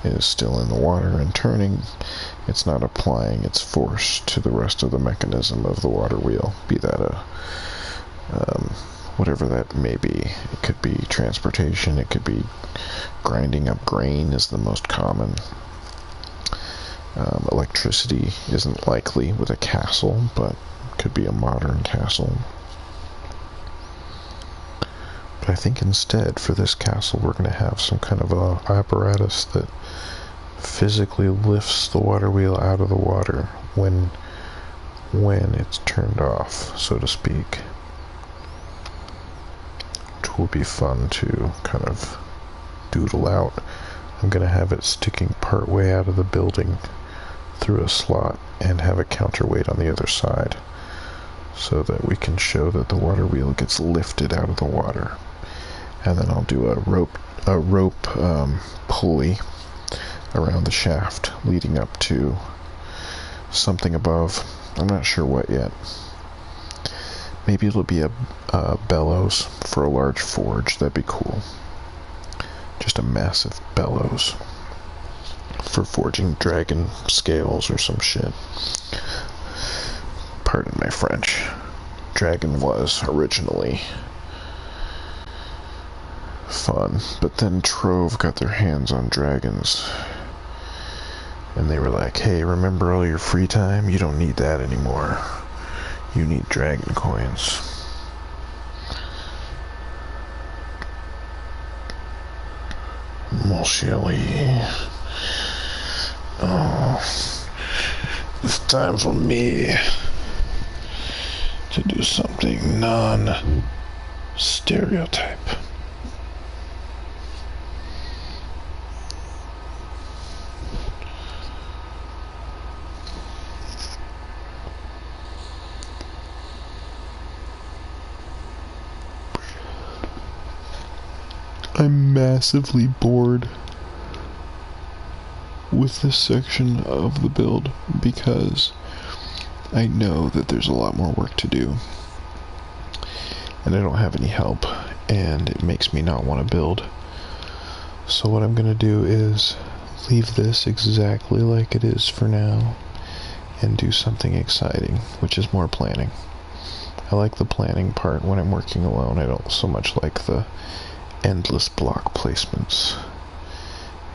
is still in the water and turning, it's not applying its force to the rest of the mechanism of the water wheel, be that a whatever that may be. It could be transportation, it could be grinding up grain is the most common. Electricity isn't likely with a castle, but could be a modern castle. But I think instead for this castle we're going to have some kind of a apparatus that physically lifts the water wheel out of the water when it's turned off, so to speak. Which will be fun to kind of doodle out. I'm going to have it sticking part way out of the building through a slot and have a counterweight on the other side, so that we can show that the water wheel gets lifted out of the water. And then I'll do a rope pulley around the shaft leading up to something above. I'm not sure what yet. Maybe it'll be a bellows for a large forge. That'd be cool. Just a massive bellows for forging dragon scales or some shit. Pardon my French. Dragon was originally fun, but then Trove got their hands on dragons, and they were like, hey, remember all your free time? You don't need that anymore. You need dragon coins. Moshelly. Oh, it's time for me to do something non-stereotype. I'm massively bored. with this section of the build because I know that there's a lot more work to do and I don't have any help, and it makes me not want to build. So what I'm going to do is leave this exactly like it is for now and do something exciting, which is more planning. I like the planning part when I'm working alone. I don't so much like the endless block placements.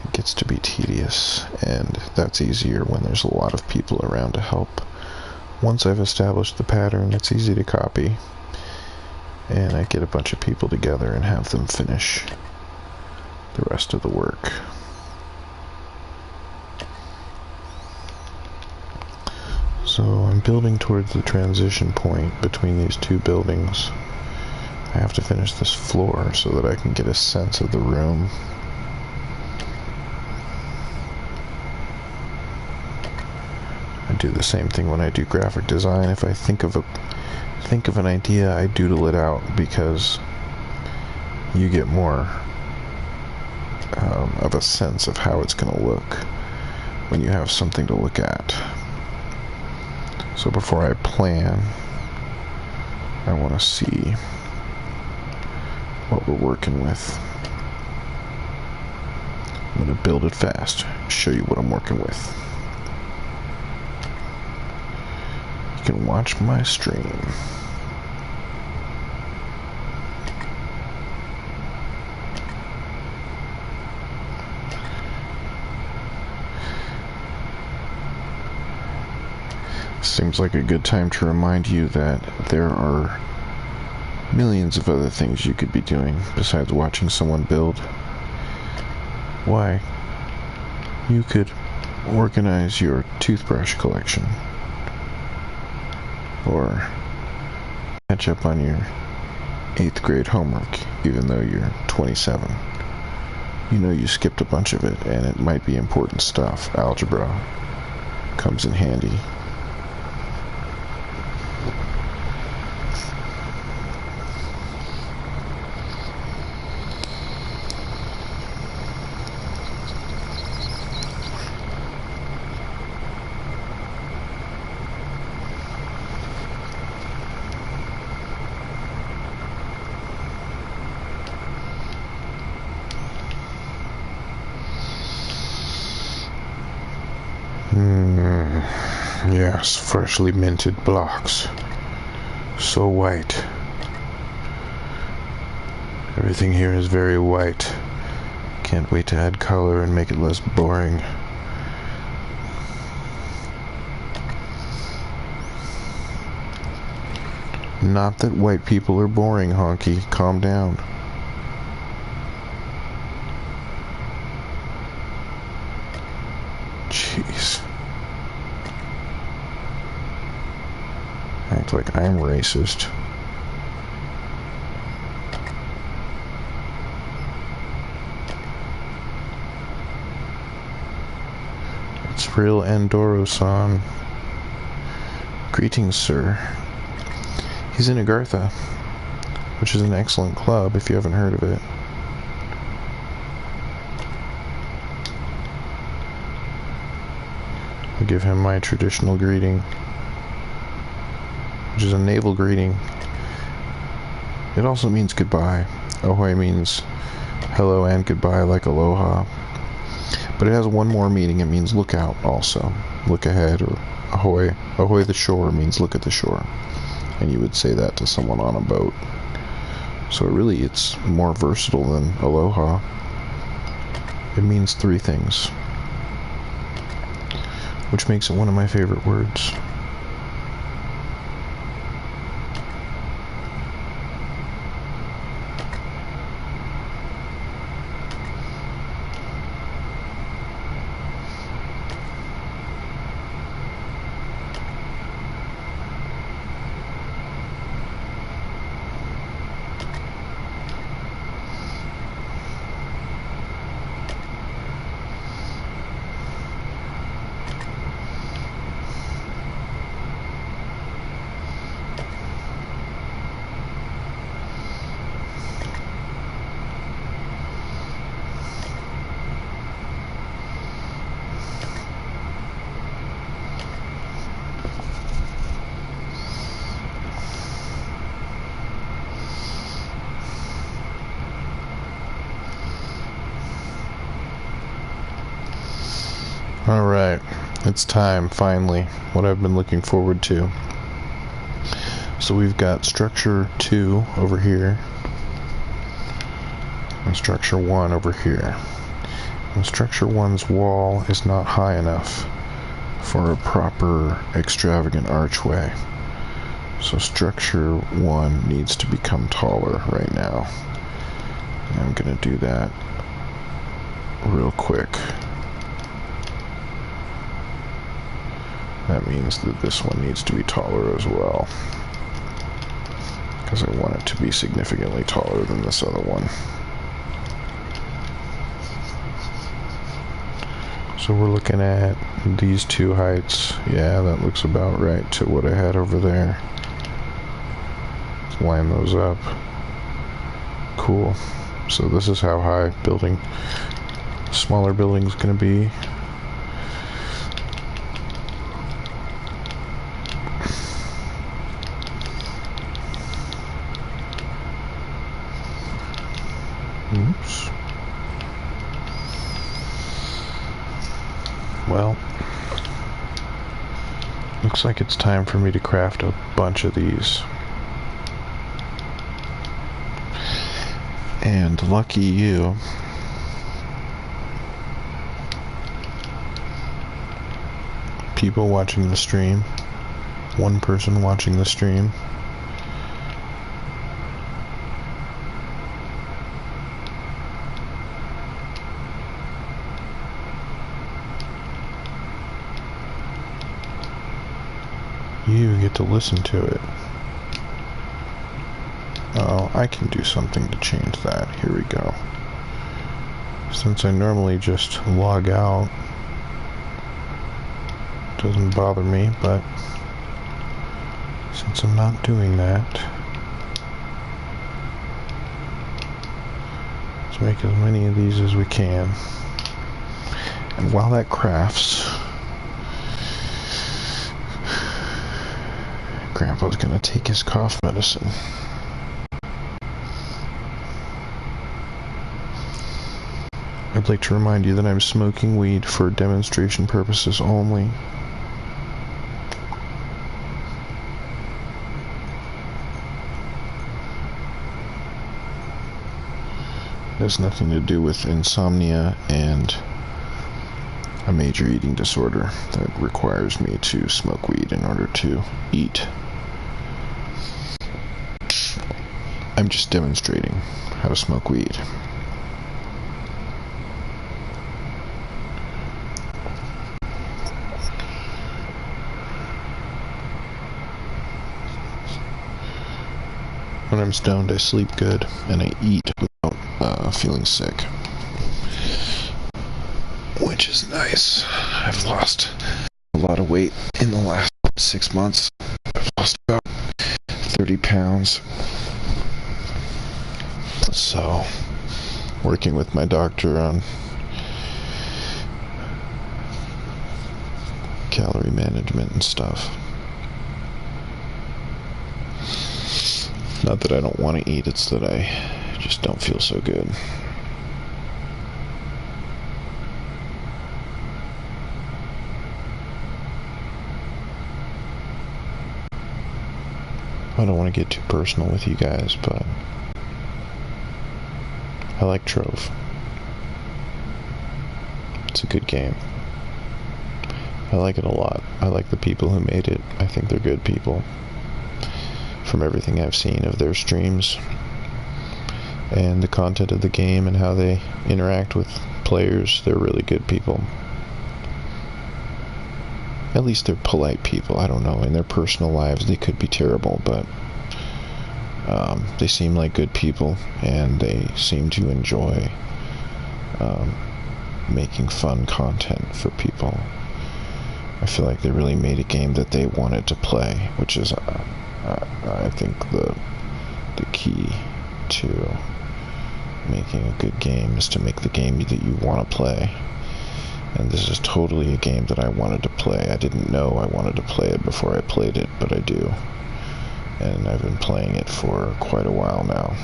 It gets to be tedious, and that's easier when there's a lot of people around to help. Once I've established the pattern, it's easy to copy, and I get a bunch of people together and have them finish the rest of the work. So I'm building towards the transition point between these two buildings. I have to finish this floor so that I can get a sense of the room. I do the same thing when I do graphic design. If I think of an idea, I doodle it out because you get more of a sense of how it's going to look when you have something to look at. So before I plan, I want to see what we're working with. I'm going to build it fast, show you what I'm working with. You can watch my stream. Seems like a good time to remind you that there are millions of other things you could be doing besides watching someone build. Why? You could organize your toothbrush collection, or catch up on your 8th grade homework, even though you're 27. You know you skipped a bunch of it, and it might be important stuff. Algebra comes in handy. Yes, freshly minted blocks. So white. Everything here is very white. Can't wait to add color and make it less boring. Not that white people are boring, honky. Calm down. Jeez. Act like I'm racist. It's real Andoro-san. Greetings, sir. He's in Agartha, which is an excellent club if you haven't heard of it. I'll give him my traditional greeting, which is a naval greeting. It also means goodbye. Ahoy means hello and goodbye, like aloha. But it has one more meaning. It means look out also. Look ahead, or ahoy. Ahoy the shore means look at the shore. And you would say that to someone on a boat. So really it's more versatile than aloha. It means 3 things, which makes it one of my favorite words. Alright, it's time, finally, what I've been looking forward to. So we've got structure 2 over here, and structure 1 over here. And structure 1's wall is not high enough for a proper extravagant archway. So structure 1 needs to become taller right now. And I'm going to do that real quick. That means that this one needs to be taller as well, because I want it to be significantly taller than this other one. So we're looking at these two heights. Yeah, that looks about right to what I had over there. Let's line those up. Cool. So this is how high smaller building's gonna be. Oops. Well, looks like it's time for me to craft a bunch of these. And lucky you, people watching the stream, one person watching the stream, you get to listen to it. Oh, I can do something to change that. Here we go. Since I normally just log out, it doesn't bother me, but since I'm not doing that, let's make as many of these as we can. And while that crafts, Grandpa's gonna take his cough medicine. I'd like to remind you that I'm smoking weed for demonstration purposes only. It has nothing to do with insomnia and a major eating disorder that requires me to smoke weed in order to eat. I'm just demonstrating how to smoke weed. When I'm stoned, I sleep good, and I eat without feeling sick. Which is nice. I've lost a lot of weight in the last 6 months. I've lost about 30 pounds. So, working with my doctor on calorie management and stuff. Not that I don't want to eat, it's that I just don't feel so good. I don't want to get too personal with you guys, but I like Trove. It's a good game. I like it a lot. I like the people who made it. I think they're good people. From everything I've seen of their streams and the content of the game and how they interact with players, they're really good people. At least they're polite people. I don't know. In their personal lives, they could be terrible, but they seem like good people, and they seem to enjoy making fun content for people. I feel like they really made a game that they wanted to play, which is, I think, the key to making a good game is to make the game that you want to play. And this is totally a game that I wanted to play. I didn't know I wanted to play it before I played it, but I do. And I've been playing it for quite a while now.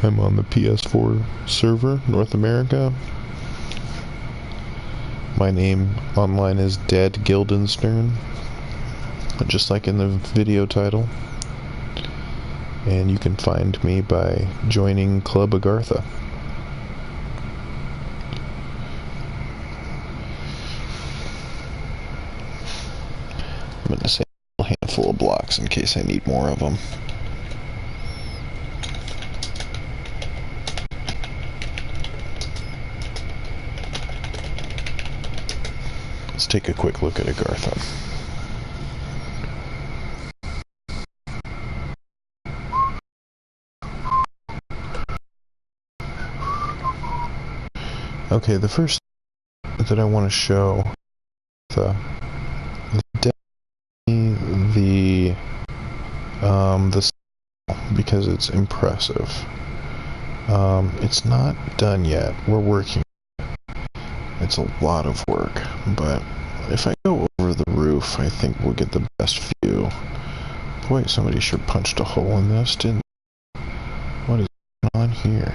I'm on the PS4 server, North America. My name online is DeadGuildenstern, just like in the video title. And you can find me by joining Club Agartha. I'm going to say a handful of blocks in case I need more of them. Let's take a quick look at Agartha. Okay, the first that I want to show is definitely the because it's impressive. It's not done yet. We're working. It's a lot of work, but if I go over the roof, I think we'll get the best view. Boy, somebody sure punched a hole in this, didn't they? What is going on here?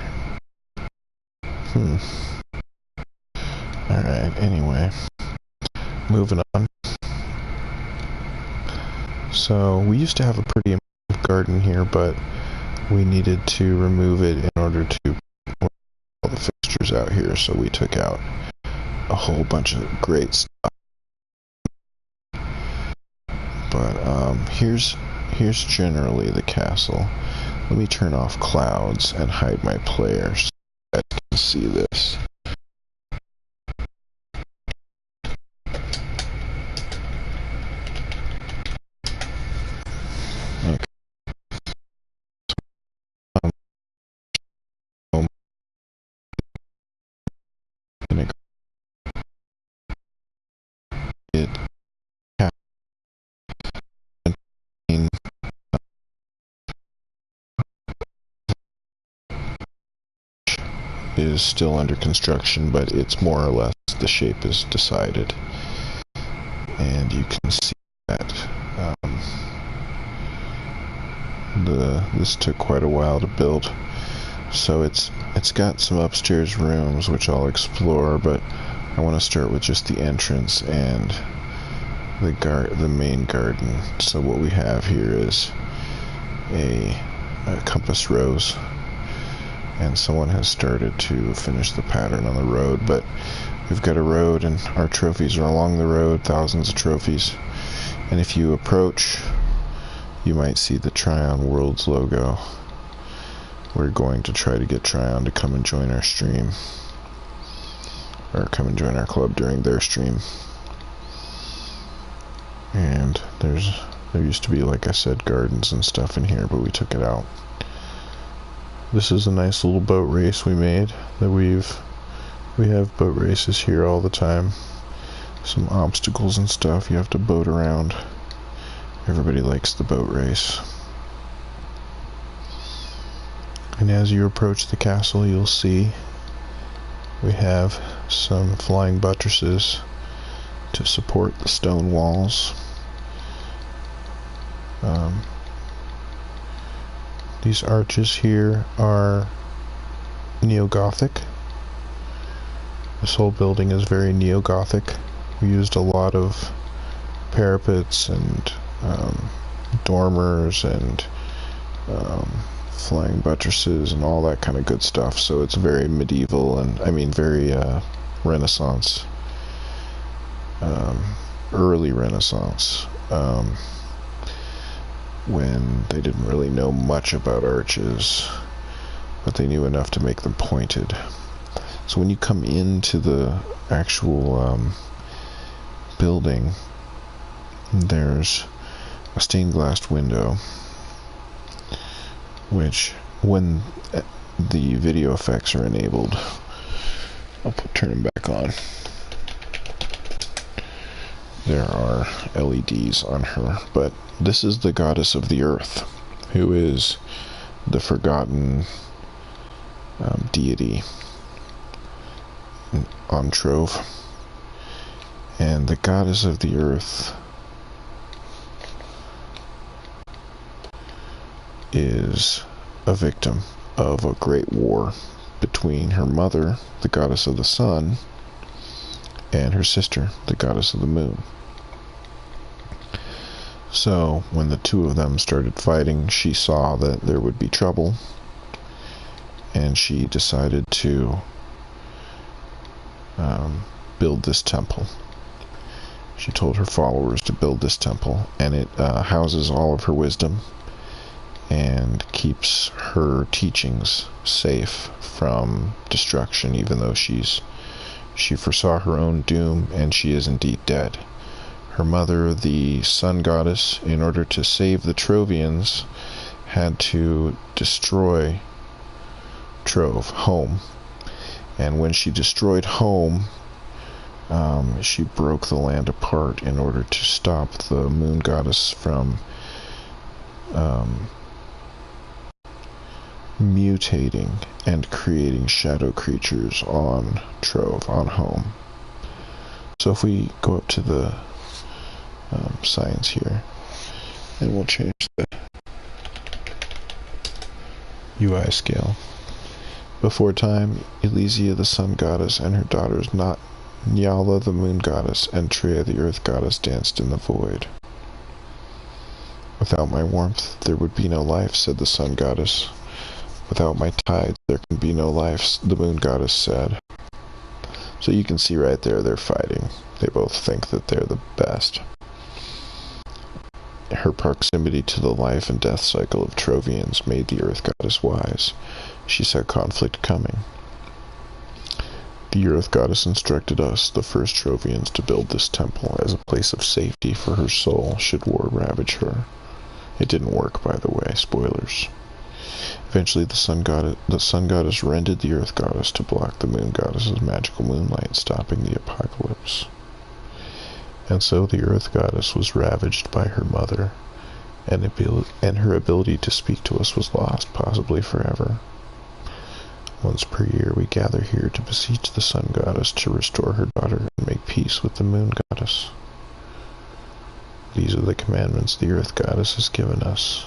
Alright, anyway. Moving on. So, we used to have a pretty impressive garden here, but we needed to remove it in order to put all the fixtures out here, so we took out a whole bunch of great stuff. But here's generally the castle. Let me turn off clouds and hide my player so that you can see this. Okay. It is still under construction, but it's more or less the shape is decided, and you can see that this took quite a while to build. So it's got some upstairs rooms which I'll explore, but I want to start with just the entrance and the main garden. So what we have here is a compass rose, and someone has started to finish the pattern on the road, but we've got a road and our trophies are along the road, thousands of trophies. And if you approach, you might see the Tryon Worlds logo. We're going to try to get Tryon to come and join our stream, or come and join our club during their stream. And there used to be, like I said, gardens and stuff in here, but we took it out. This is a nice little boat race we made. We have boat races here all the time. Some obstacles and stuff you have to boat around. Everybody likes the boat race. And as you approach the castle, you'll see we have some flying buttresses to support the stone walls. These arches here are neo-Gothic. This whole building is very neo-Gothic. We used a lot of parapets and dormers and flying buttresses and all that kind of good stuff. So it's very medieval, and I mean very Renaissance, early Renaissance, when they didn't really know much about arches, but they knew enough to make them pointed. So when you come into the actual building, there's a stained glass window, which when the video effects are enabled, I'll turn them back on. There are LEDs on her, but this is the goddess of the earth, who is the forgotten deity on Trove. And the goddess of the earth is a victim of a great war between her mother, the goddess of the sun, and her sister, the goddess of the moon. So when the two of them started fighting, she saw that there would be trouble, and she decided to build this temple. She told her followers to build this temple, and it houses all of her wisdom and keeps her teachings safe from destruction, even though she foresaw her own doom, and she is indeed dead. Her mother, the sun goddess, in order to save the Trovians, had to destroy Trove, home. And when she destroyed home, she broke the land apart in order to stop the moon goddess from mutating and creating shadow creatures on Trove, on home. So if we go up to the science here, and we'll change the UI scale. Before time, Elysia the sun goddess and her daughters Nyala the moon goddess and Trea the earth goddess danced in the void. Without my warmth, there would be no life, said the sun goddess. Without my tides, there can be no life, the moon goddess said. So you can see right there, they're fighting. They both think that they're the best. Her proximity to the life and death cycle of Trovians made the earth goddess wise. She saw conflict coming. The earth goddess instructed us, the first Trovians, to build this temple as a place of safety for her soul should war ravage her. It didn't work, by the way, spoilers. Eventually the sun goddess rendered the earth goddess to block the moon goddess's magical moonlight, stopping the apocalypse. And so the earth goddess was ravaged by her mother, and her ability to speak to us was lost, possibly forever. Once per year we gather here to beseech the sun goddess to restore her daughter and make peace with the moon goddess. These are the commandments the earth goddess has given us.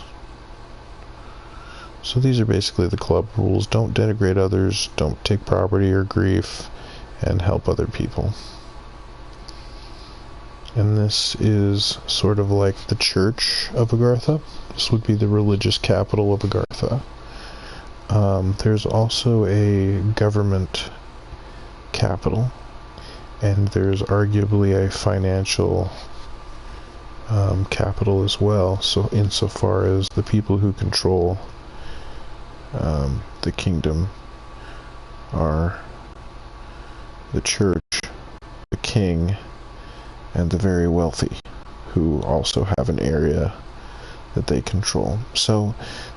So these are basically the club rules. Don't denigrate others, don't take property or grief, and help other people. And this is sort of like the church of Agartha. This would be the religious capital of Agartha. There's also a government capital, and there's arguably a financial capital as well, so insofar as the people who control the kingdom are the church, the king, and the very wealthy, who also have an area that they control. So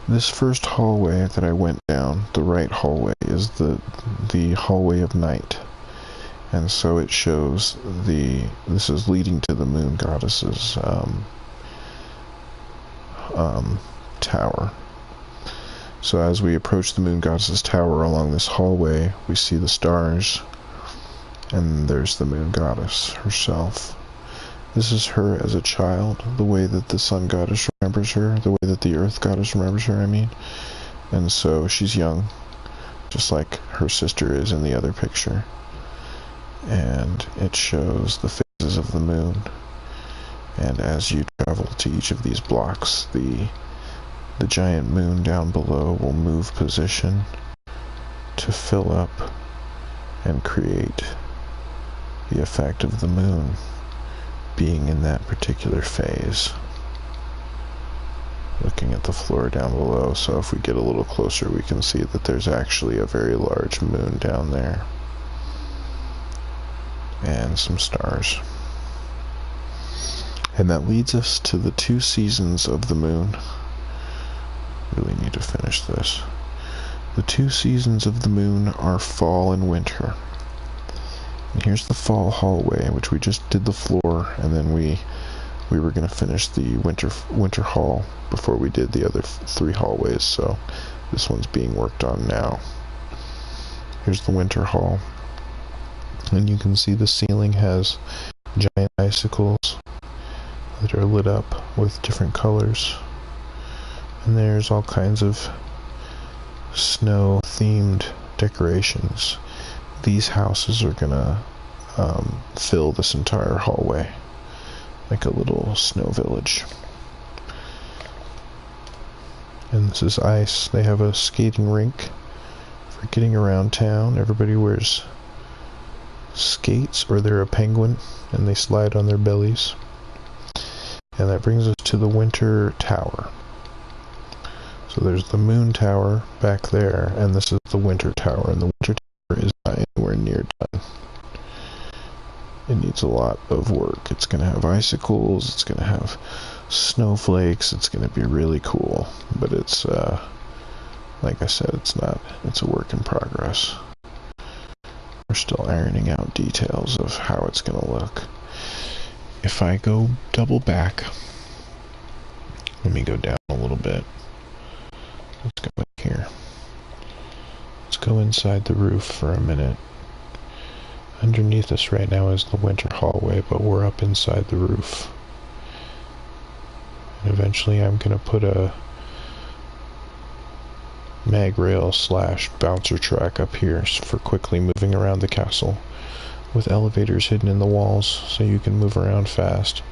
this first hallway that I went down, the right hallway, is the hallway of night. And so it shows this is leading to the moon goddess's tower. So as we approach the moon goddess's tower along this hallway, we see the stars, and there's the moon goddess herself. This is her as a child, the way that the sun goddess remembers her, the way that the earth goddess remembers her, I mean. And so she's young, just like her sister is in the other picture. And it shows the phases of the moon. And as you travel to each of these blocks, the giant moon down below will move position to fill up and create the effect of the moon being in that particular phase. Looking at the floor down below, so if we get a little closer we can see that there's actually a very large moon down there. And some stars. And that leads us to the 2 seasons of the moon. Really need to finish this. The 2 seasons of the moon are fall and winter. And here's the fall hallway, which we just did the floor, and then we were going to finish the winter hall before we did the other 3 hallways, so this one's being worked on now. Here's the winter hall. And you can see the ceiling has giant icicles that are lit up with different colors. And there's all kinds of snow-themed decorations. These houses are gonna fill this entire hallway like a little snow village. And this is ice. They have a skating rink for getting around town. Everybody wears skates, or they're a penguin and they slide on their bellies. And that brings us to the winter tower. So there's the moon tower back there, and this is the winter tower, and the winter tower is not anywhere near done. It needs a lot of work. It's going to have icicles, it's going to have snowflakes, it's going to be really cool, but it's, like I said, it's a work in progress. We're still ironing out details of how it's going to look. If I go double back, let me go down a little bit. Let's go in here. Let's go inside the roof for a minute. Underneath us right now is the winter hallway, but we're up inside the roof. And eventually I'm going to put a mag rail / bouncer track up here for quickly moving around the castle, with elevators hidden in the walls so you can move around fast.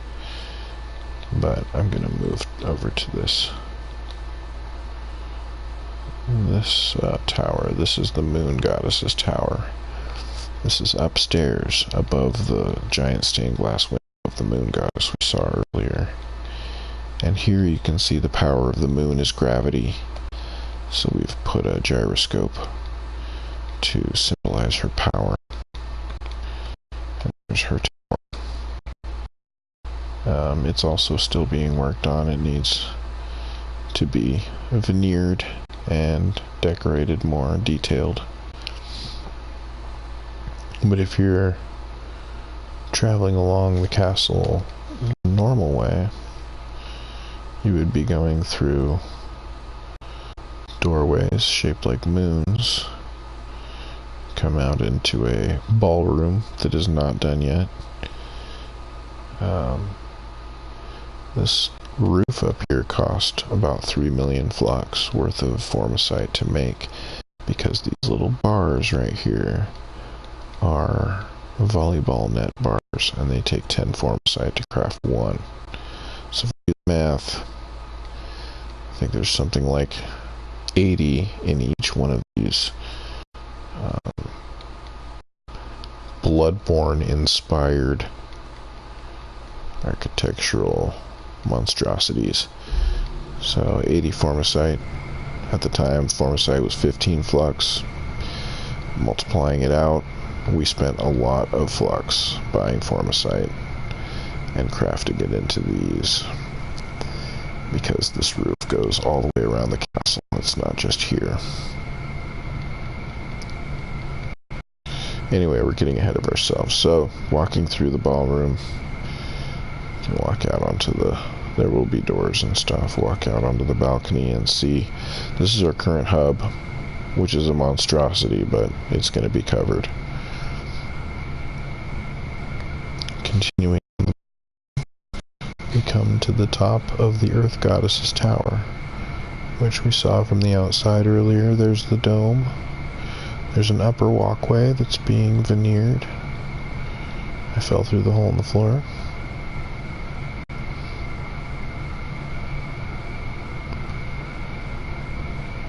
But I'm going to move over to this tower. This is the moon goddess's tower. This is upstairs above the giant stained glass window of the moon goddess we saw earlier. And here you can see the power of the moon is gravity. So we've put a gyroscope to symbolize her power. And there's her tower. It's also still being worked on. It needs to be veneered and decorated more detailed. But if you're traveling along the castle the normal way, you would be going through doorways shaped like moons, come out into a ballroom that is not done yet. This roof up here cost about 3 million flux worth of formicite to make, because these little bars right here are volleyball net bars, and they take 10 formicite to craft one. So if you do the math, I think there's something like 80 in each one of these Bloodborne inspired architectural monstrosities. So 80 formicite. At the time, formicite was 15 flux. Multiplying it out, we spent a lot of flux buying formicite and crafting it into these, because this roof goes all the way around the castle. It's not just here. Anyway, we're getting ahead of ourselves. So, walking through the ballroom, you can walk out onto there will be doors and stuff, walk out onto the balcony and see, this is our current hub, which is a monstrosity, but it's going to be covered. Continuing, we come to the top of the Earth Goddess's tower, which we saw from the outside earlier. There's the dome. There's an upper walkway that's being veneered. I fell through the hole in the floor.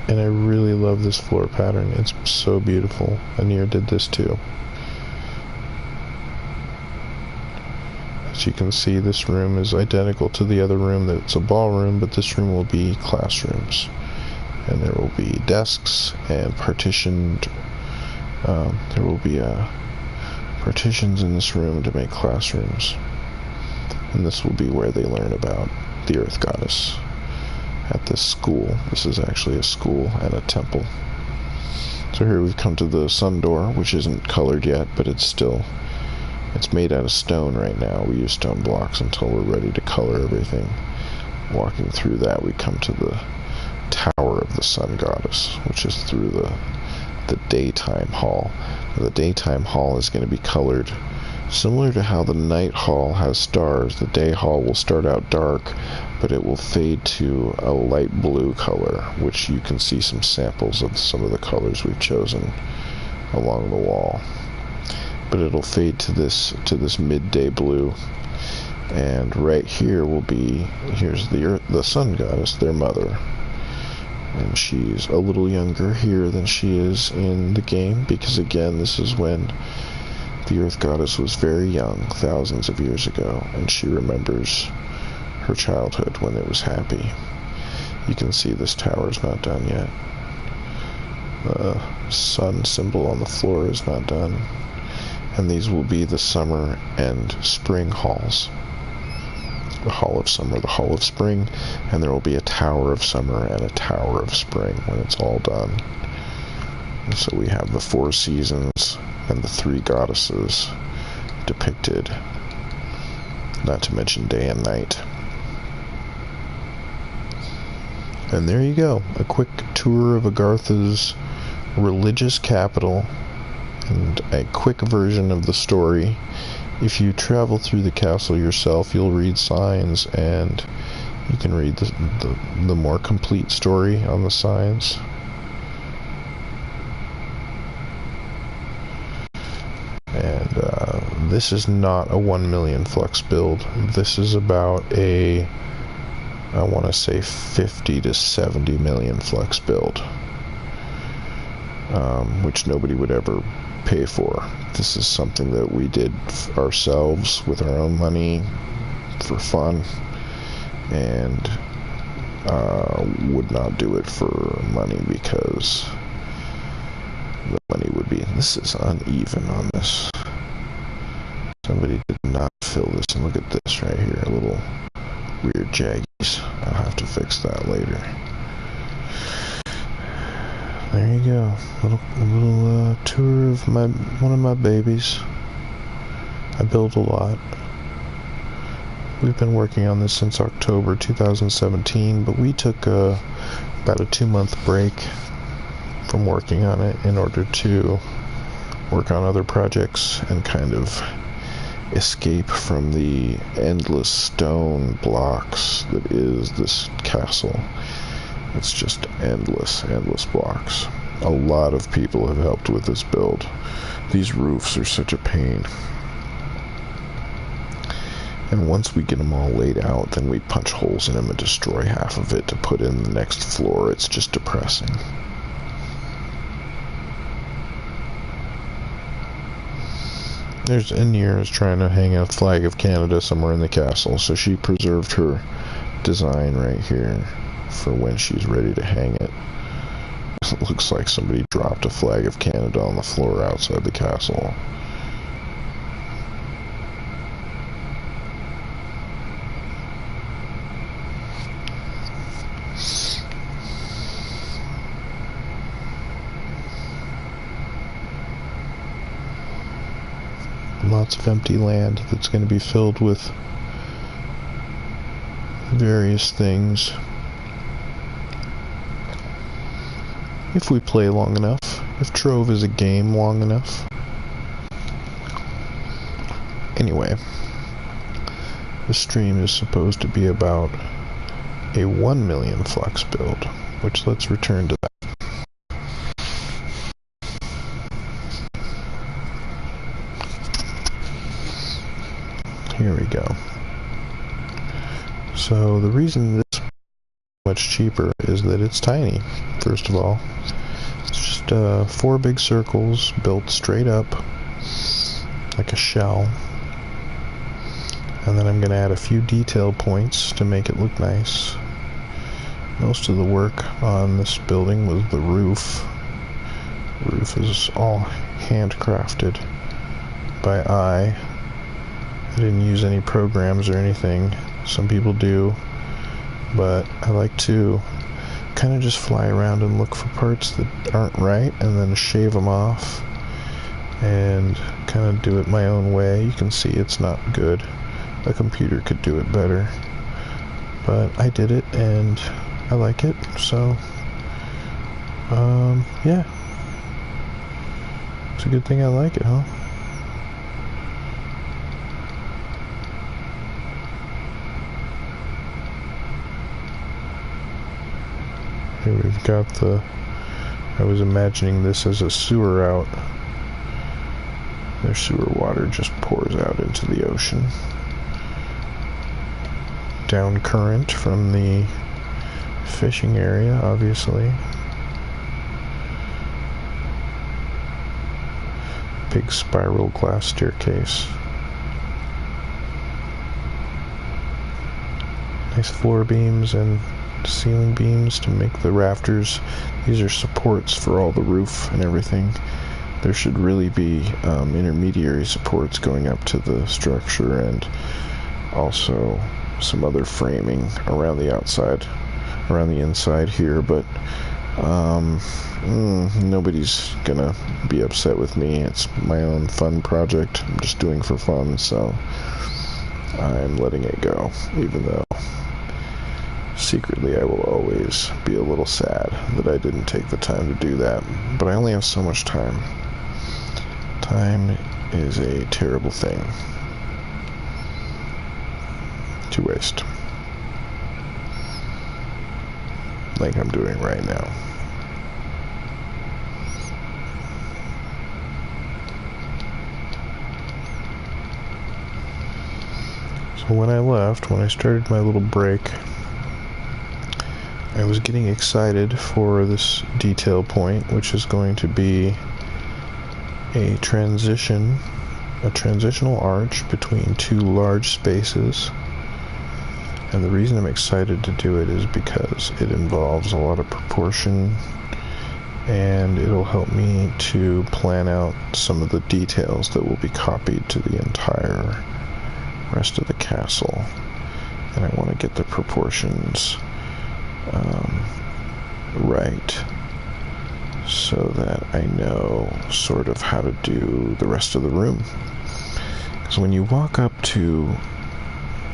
And I really love this floor pattern. It's so beautiful. Anir did this too. As you can see, this room is identical to the other room that's a ballroom, but this room will be classrooms. And there will be desks and partitioned, there will be partitions in this room to make classrooms. And this will be where they learn about the Earth Goddess at this school. This is actually a school and a temple. So here we've come to the sun door, which isn't colored yet, but it's made out of stone right now. We use stone blocks until we're ready to color everything. Walking through that, we come to the Tower of the Sun Goddess, which is through the daytime hall. The daytime hall is going to be colored Similar to how the night hall has stars, the day hall will start out dark, but it will fade to a light blue color, which you can see some samples of some of the colors we've chosen along the wall. But it'll fade to this midday blue, and right here will be, here's the sun goddess, their mother. And she's a little younger here than she is in the game, because again, this is when the Earth Goddess was very young, thousands of years ago, and she remembers her childhood when it was happy. You can see this tower's not done yet. The sun symbol on the floor is not done. And these will be the summer and spring halls. The Hall of Summer, the Hall of Spring, and there will be a Tower of Summer and a Tower of Spring when it's all done. And so we have the 4 seasons and the 3 goddesses depicted, not to mention day and night. And there you go, a quick tour of Agartha's religious capital and a quick version of the story. If you travel through the castle yourself, you'll read signs, and you can read the more complete story on the signs. And this is not a 1 million flux build. This is about a, I want to say 50 to 70 million flux build, which nobody would ever pay for. This is something that we did ourselves with our own money for fun, and would not do it for money because the money would be, this is uneven on this. Somebody did not fill this, and look at this right here, a little weird jaggies. I'll have to fix that later. There you go, a little tour of one of my babies. I build a lot. We've been working on this since October 2017, but we took about a 2-month break from working on it in order to work on other projects and kind of escape from the endless stone blocks that is this castle. It's just endless blocks. A lot of people have helped with this build. These roofs are such a pain. And once we get them all laid out, then we punch holes in them and destroy half of it to put in the next floor. It's just depressing. There's Anir is trying to hang a flag of Canada somewhere in the castle, so she preserved her design right here for when she's ready to hang it. It looks like somebody dropped a flag of Canada on the floor outside the castle. Lots of empty land that's going to be filled with various things. If we play long enough, if Trove is a game long enough. Anyway, the stream is supposed to be about a 1 million flux build, which let's return to that. Here we go. So the reason this is much cheaper is that it's tiny. First of all, it's just 4 big circles built straight up like a shell, and then I'm going to add a few detail points to make it look nice. Most of the work on this building was the roof. The roof is all handcrafted by eye. I didn't use any programs or anything. Some people do, but I like to kind of just fly around and look for parts that aren't right and then shave them off and kind of do it my own way. You can see it's not good. A computer could do it better, but I did it and I like it, so yeah, it's a good thing I like it, huh? Okay, we've got the... I was imagining this as a sewer out. Their sewer water just pours out into the ocean. Down current from the fishing area, obviously. Big spiral glass staircase. Nice floor beams and ceiling beams to make the rafters. These are supports for all the roof and everything. There should really be intermediary supports going up to the structure, and also some other framing around the outside, around the inside here, but nobody's gonna be upset with me. It's my own fun project. I'm just doing for fun, so I'm letting it go, even though secretly I will always be a little sad that I didn't take the time to do that. But I only have so much time. Time is a terrible thing to waste, like I'm doing right now. So when I left, when I started my little break, I was getting excited for this detail point, which is going to be a transitional arch between two large spaces. And the reason I'm excited to do it is because it involves a lot of proportion, and it'll help me to plan out some of the details that will be copied to the entire rest of the castle. And I want to get the proportions right, so that I know sort of how to do the rest of the room. Because when you walk up to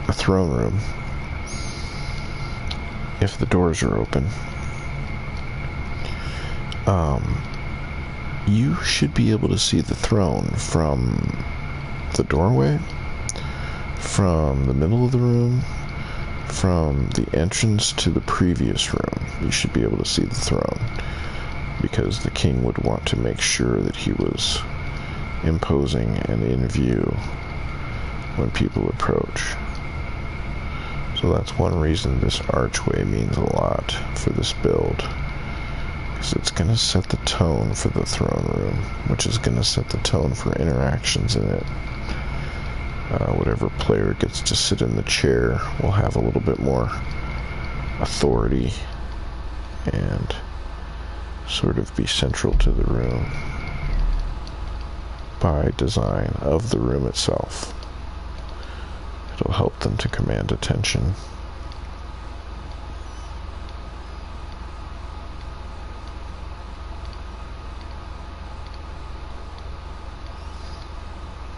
a throne room, if the doors are open, you should be able to see the throne from the doorway, from the middle of the room, from the entrance to the previous room. You should be able to see the throne, because the king would want to make sure that he was imposing and in view when people approach. So that's one reason this archway means a lot for this build, because it's going to set the tone for the throne room, which is going to set the tone for interactions in it. Whatever player gets to sit in the chair will have a little bit more authority and sort of be central to the room by design of the room itself. It'll help them to command attention.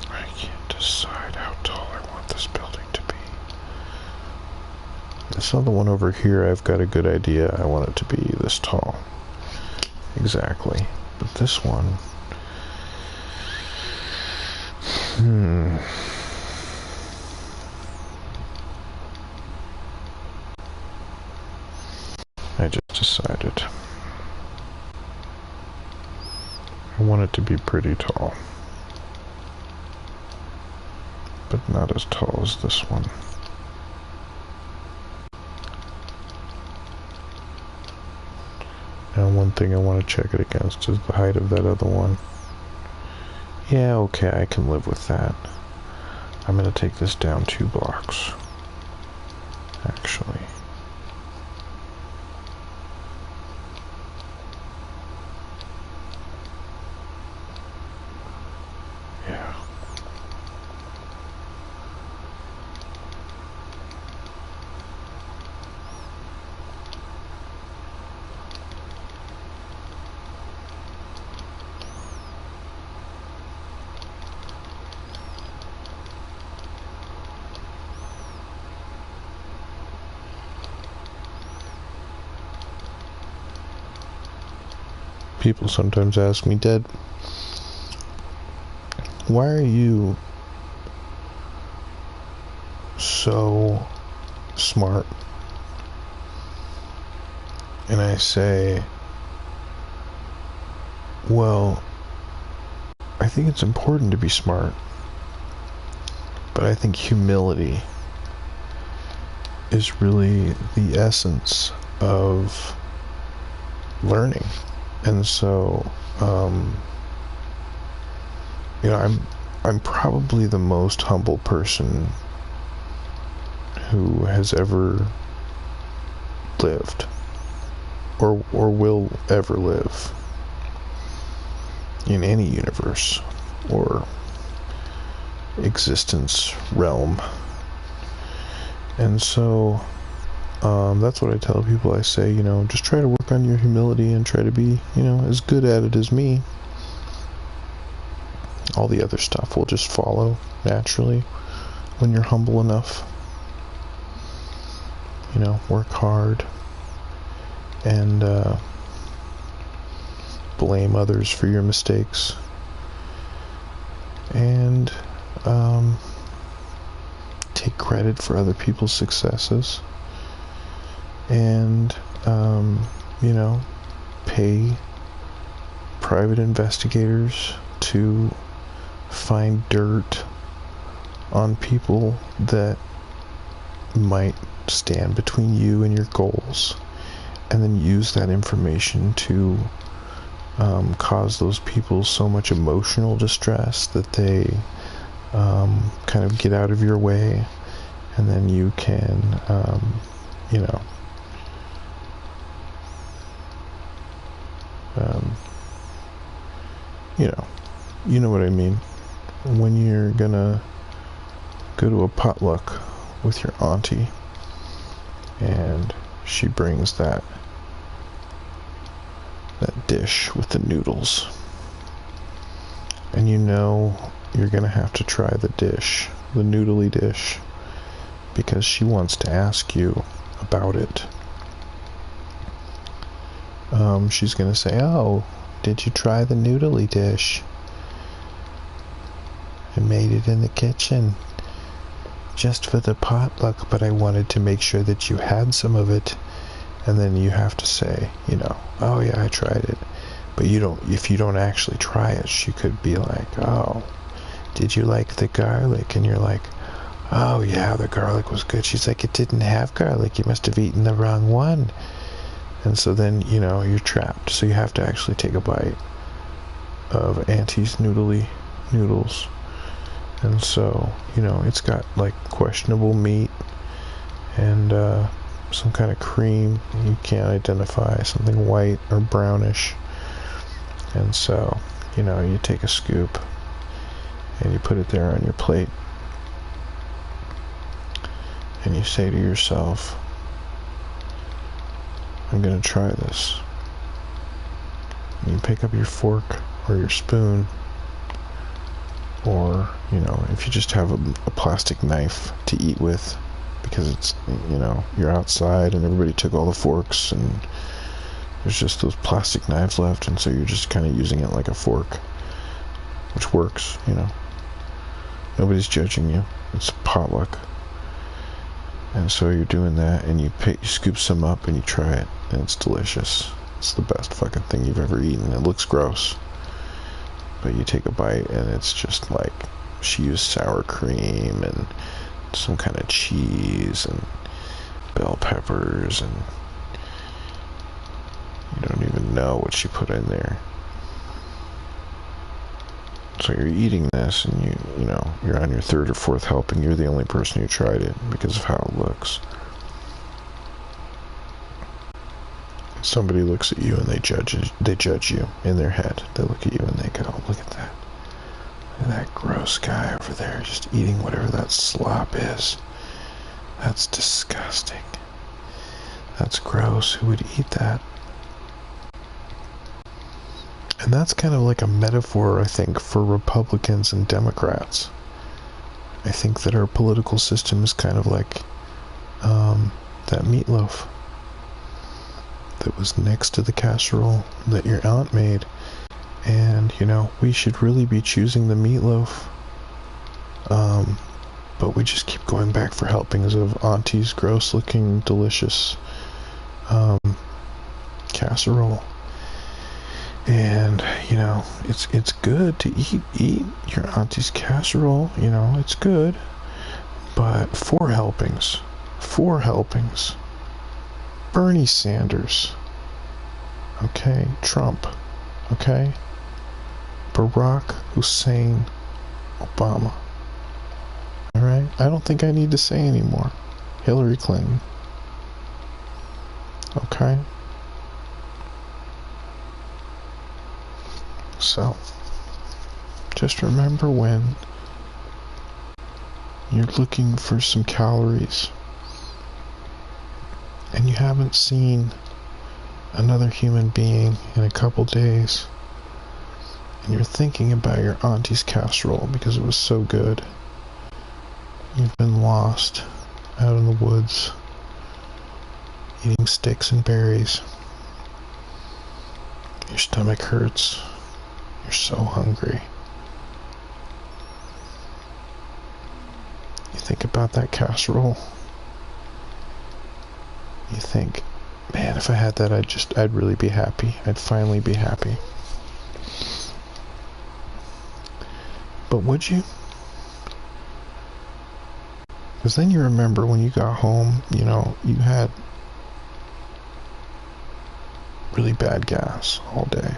I can't decide how tall I want this building to be. This other one over here, I've got a good idea. I want it to be this tall. Exactly. But this one... I just decided I want it to be pretty tall, but not as tall as this one. Now, one thing I want to check it against is the height of that other one. Yeah, okay, I can live with that. I'm going to take this down 2 blocks, actually. Yeah. People sometimes ask me, Dad, why are you so smart and I say, well, I think it's important to be smart, but I think humility is really the essence of learning. And so, I'm probably the most humble person who has ever lived, or will ever live in any universe or existence realm. And so that's what I tell people. I say, just try to work on your humility and try to be, as good at it as me. All the other stuff will just follow naturally when you're humble enough. Work hard and blame others for your mistakes. And take credit for other people's successes. And, pay private investigators to find dirt on people that might stand between you and your goals, and then use that information to cause those people so much emotional distress that they kind of get out of your way, and then you can you know what I mean. When you're gonna go to a potluck with your auntie and she brings that dish with the noodles, and you're gonna have to try the noodly dish, because she wants to ask you about it. She's gonna say, "Oh, did you try the noodly dish? I made it in the kitchen just for the potluck, but I wanted to make sure that you had some of it." And then you have to say, "Oh yeah, I tried it." But if you don't actually try it, she could be like, "Oh, did you like the garlic?" And you're like, "Oh yeah, the garlic was good." She's like, "It didn't have garlic. You must have eaten the wrong one." And so then, you're trapped. So you have to actually take a bite of Auntie's noodles. And so, it's got like questionable meat and some kind of cream you can't identify, something white or brownish. And so, you take a scoop and you put it there on your plate, and you say to yourself, "I'm going to try this." And you pick up your fork or your spoon, or, if you just have a plastic knife to eat with, because it's, you're outside and everybody took all the forks and there's just those plastic knives left, and so you're just kind of using it like a fork, which works, Nobody's judging you. It's a potluck. And so you're doing that, and you scoop some up and you try it, and it's delicious. It's the best fucking thing you've ever eaten. It looks gross, but you take a bite and it's just like, she used sour cream and some kind of cheese and bell peppers, and you don't even know what she put in there. So you're eating this, and you're on your third or fourth helping. You're the only person who tried it because of how it looks. Somebody looks at you and they judge you in their head. They look at you and they go, "Look at that. Look at that gross guy over there just eating whatever that slop is. That's disgusting. That's gross. Who would eat that?" And that's kind of like a metaphor, I think, for Republicans and Democrats. I think that our political system is kind of like that meatloaf that was next to the casserole that your aunt made. And, we should really be choosing the meatloaf. But we just keep going back for helpings of Auntie's gross-looking, delicious casserole. And, you know, it's good to eat your auntie's casserole, you know, it's good. But 4 helpings. 4 helpings. Bernie Sanders. Okay, Trump. Okay? Barack Hussein Obama. Alright? I don't think I need to say anymore. Hillary Clinton. Okay? So, just remember when you're looking for some calories and you haven't seen another human being in a couple days, and you're thinking about your auntie's casserole because it was so good. You've been lost out in the woods eating sticks and berries. Your stomach hurts. You're so hungry. You think about that casserole. You think, man, if I had that, I'd really be happy. I'd finally be happy. But would you? Because then you remember when you got home, you know, you had really bad gas all day.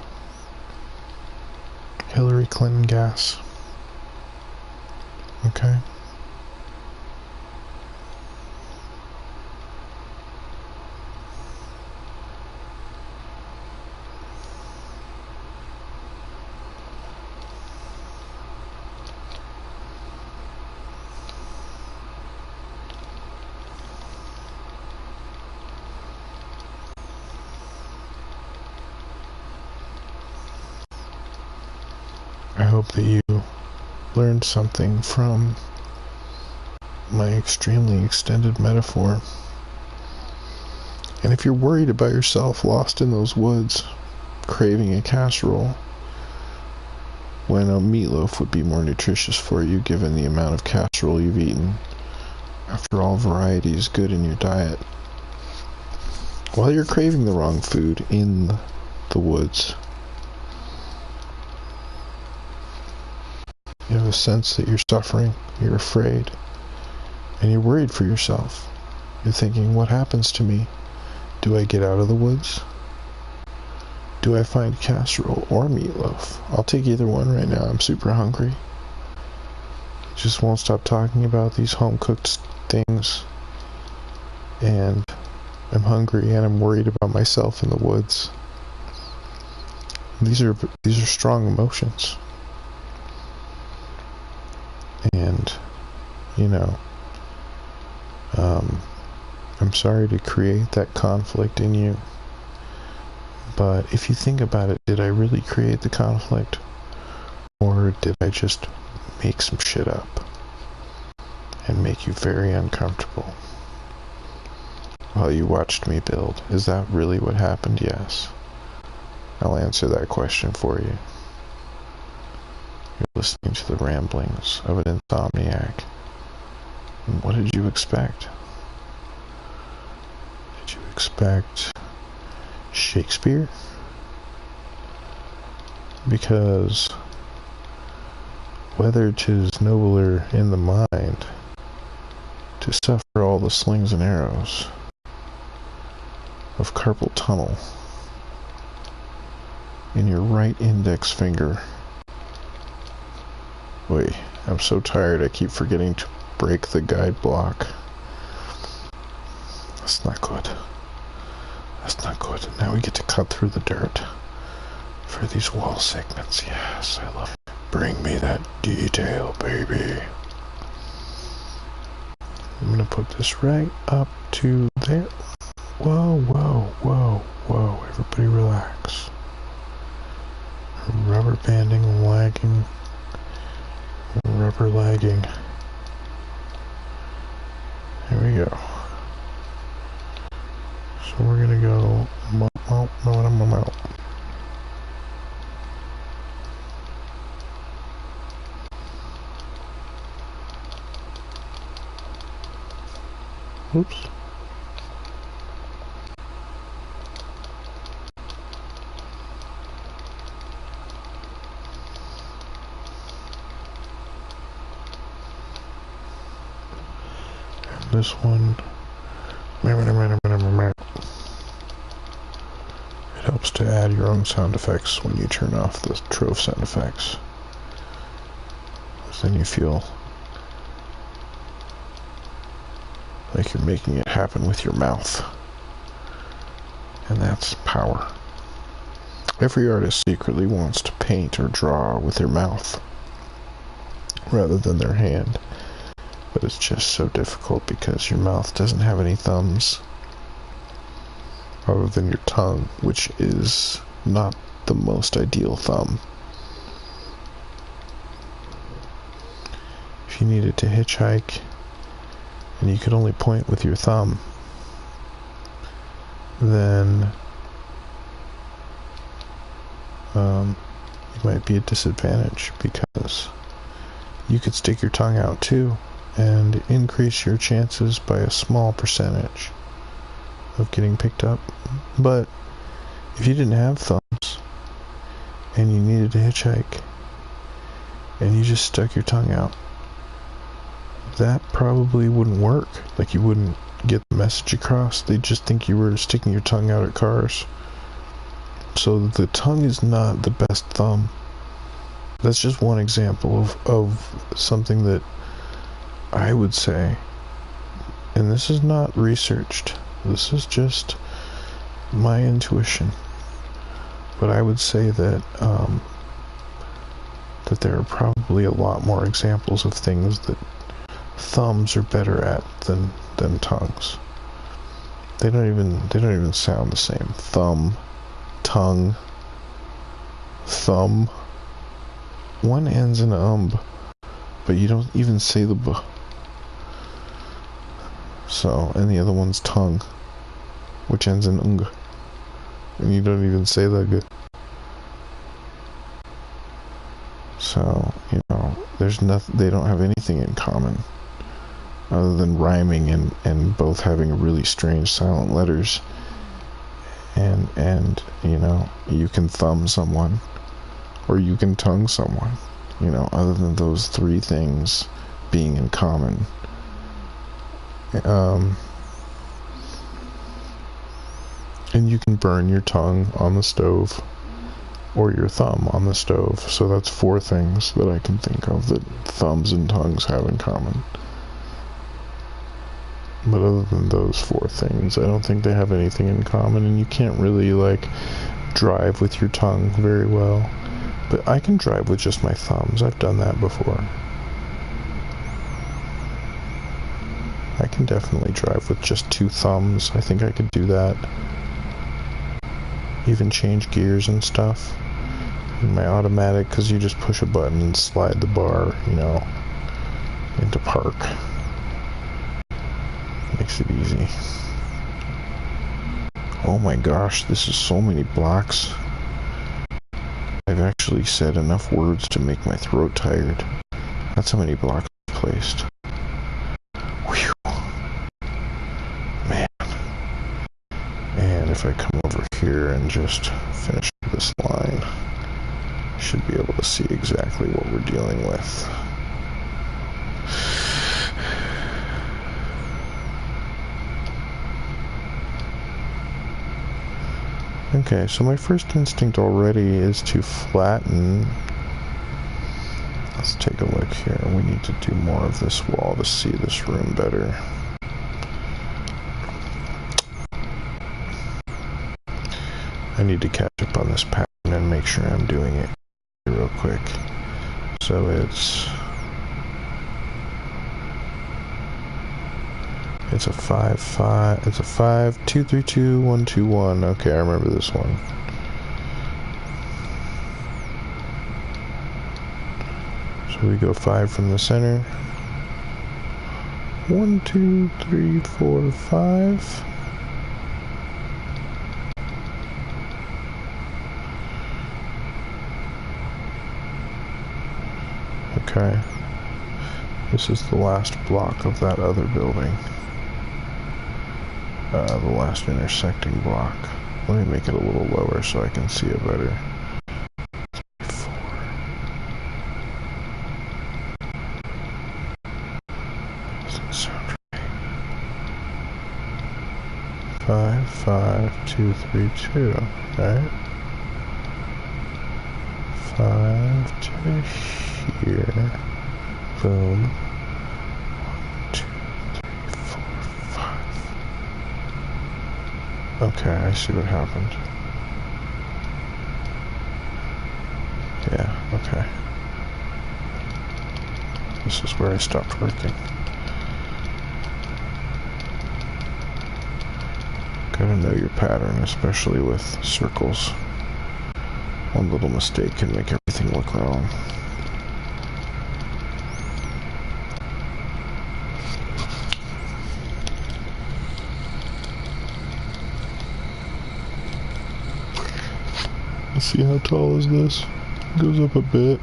Hillary Clinton gas. Okay? I hope that you learned something from my extremely extended metaphor. And if you're worried about yourself lost in those woods, craving a casserole, when a meatloaf would be more nutritious for you given the amount of casserole you've eaten, after all, variety is good in your diet. While you're craving the wrong food in the woods, you have a sense that you're suffering, you're afraid, and you're worried for yourself. You're thinking, what happens to me? Do I get out of the woods? Do I find casserole or meatloaf? I'll take either one right now. I'm super hungry. Just won't stop talking about these home-cooked things. And I'm hungry and I'm worried about myself in the woods. These are strong emotions. And, you know, I'm sorry to create that conflict in you, but if you think about it, did I really create the conflict, or did I just make some shit up and make you very uncomfortable while you watched me build? Is that really what happened? Yes. I'll answer that question for you. You're listening to the ramblings of an insomniac. And what did you expect? Did you expect Shakespeare? Because whether 'tis nobler in the mind to suffer all the slings and arrows of carpal tunnel in your right index finger. Wait, I'm so tired I keep forgetting to break the guide block. That's not good. That's not good. Now we get to cut through the dirt for these wall segments. Yes, I love it. Bring me that detail, baby. I'm gonna put this right up to there. Whoa, whoa, whoa, whoa. Everybody relax. Rubber banding, lagging. Rubber lagging. Here we go. So we're gonna go Oops. this one. It helps to add your own sound effects when you turn off the Trove sound effects. Then you feel like you're making it happen with your mouth. And that's power. Every artist secretly wants to paint or draw with their mouth rather than their hand. But it's just so difficult because your mouth doesn't have any thumbs other than your tongue, which is not the most ideal thumb. If you needed to hitchhike and you could only point with your thumb, then you might be at a disadvantage because you could stick your tongue out too and increase your chances by a small percentage of getting picked up. But if you didn't have thumbs and you needed to hitchhike and you just stuck your tongue out, that probably wouldn't work. Like, you wouldn't get the message across. They'd just think you were sticking your tongue out at cars. So the tongue is not the best thumb. That's just one example of something that I would say, and this is not researched, this is just my intuition, but I would say that that there are probably a lot more examples of things that thumbs are better at than tongues. They don't even sound the same. Thumb, tongue, thumb. One ends in but you don't even say the b. So, and the other one's tongue, which ends in and you don't even say the g. So, there's nothing. They don't have anything in common other than rhyming and both having really strange silent letters. And you can thumb someone or you can tongue someone. Other than those three things being in common. And you can burn your tongue on the stove or your thumb on the stove. So that's 4 things that I can think of that thumbs and tongues have in common. But other than those 4 things, I don't think they have anything in common, and you can't really, drive with your tongue very well. But I can drive with just my thumbs. I've done that before. I can definitely drive with just 2 thumbs. I think I could do that. Even change gears and stuff. In my automatic, because you just push a button and slide the bar, into park. Makes it easy. Oh my gosh, this is so many blocks. I've actually said enough words to make my throat tired. That's how many blocks I've placed. Whew. Man. And if I come over here and just finish this line, I should be able to see exactly what we're dealing with. Okay, so my first instinct already is to flatten. Let's take a look here. We need to do more of this wall to see this room better. I need to catch up on this pattern and make sure I'm doing it real quick. So it's a 5-5. It's a 5-2-3-2-1-2-1. Okay, I remember this one. So we go 5 from the center. 1, 2, 3, 4, 5. Okay. This is the last block of that other building. The last intersecting block. Let me make it a little lower so I can see it better. 4. Doesn't sound right. 5, 5, 2, 3, 2, right? 5 to here. Boom. 1, 2, 3, 4, 5. Okay, I see what happened. Yeah, okay. This is where I stopped working. Gotta know your pattern, especially with circles. One little mistake can make everything look wrong. Let's see, how tall is this? It goes up a bit.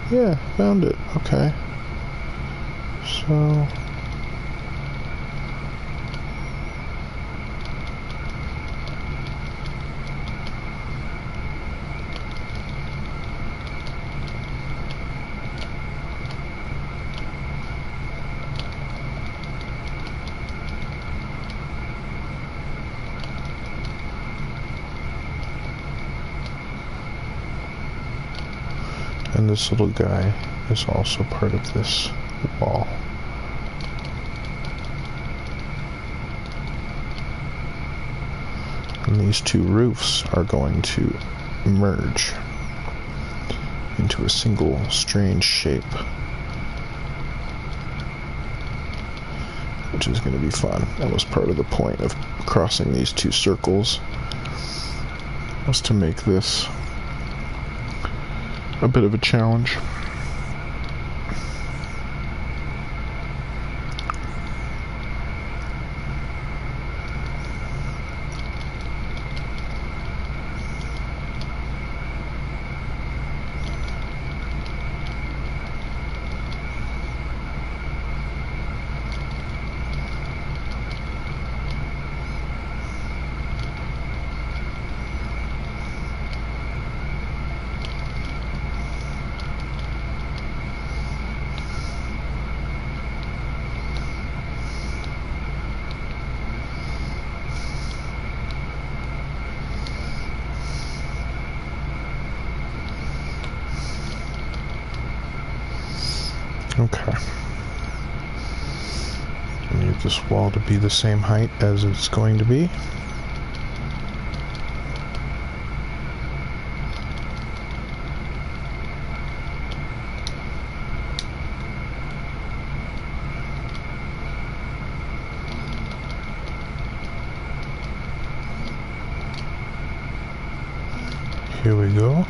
Yeah, found it. Okay. So and this little guy is also part of this wall. And these two roofs are going to merge into a single strange shape, which is going to be fun. That was part of the point of crossing these two circles, was to make this a bit of a challenge. Okay. I need this wall to be the same height as it's going to be. Here we go.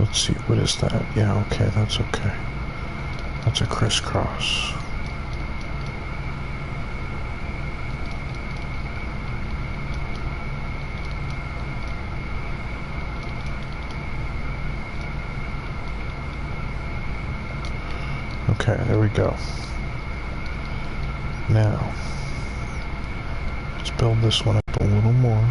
Let's see, what is that? Yeah, okay, that's okay. That's a crisscross. Okay, there we go. Now, let's build this one up a little more.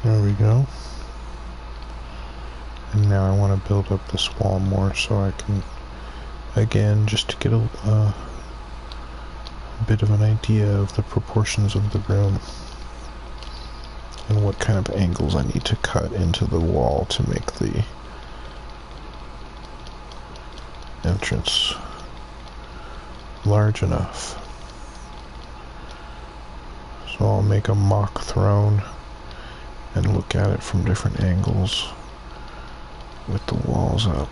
There we go. And now I want to build up this wall more so I can, again, just to get a bit of an idea of the proportions of the room and what kind of angles I need to cut into the wall to make the entrance large enough. So I'll make a mock throne and look at it from different angles with the walls up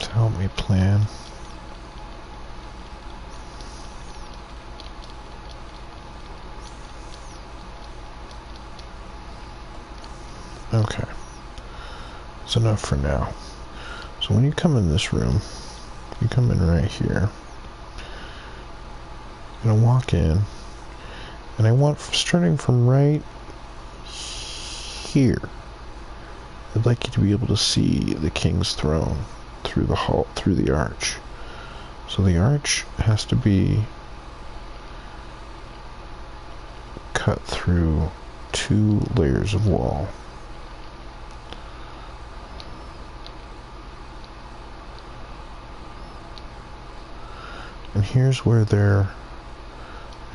to help me plan. Okay, that's enough for now. So when you come in this room, you come in right here. You're gonna walk in, and I want, starting from right here, I'd like you to be able to see the king's throne through the hall, through the arch. So the arch has to be cut through 2 layers of wall. And here's where they're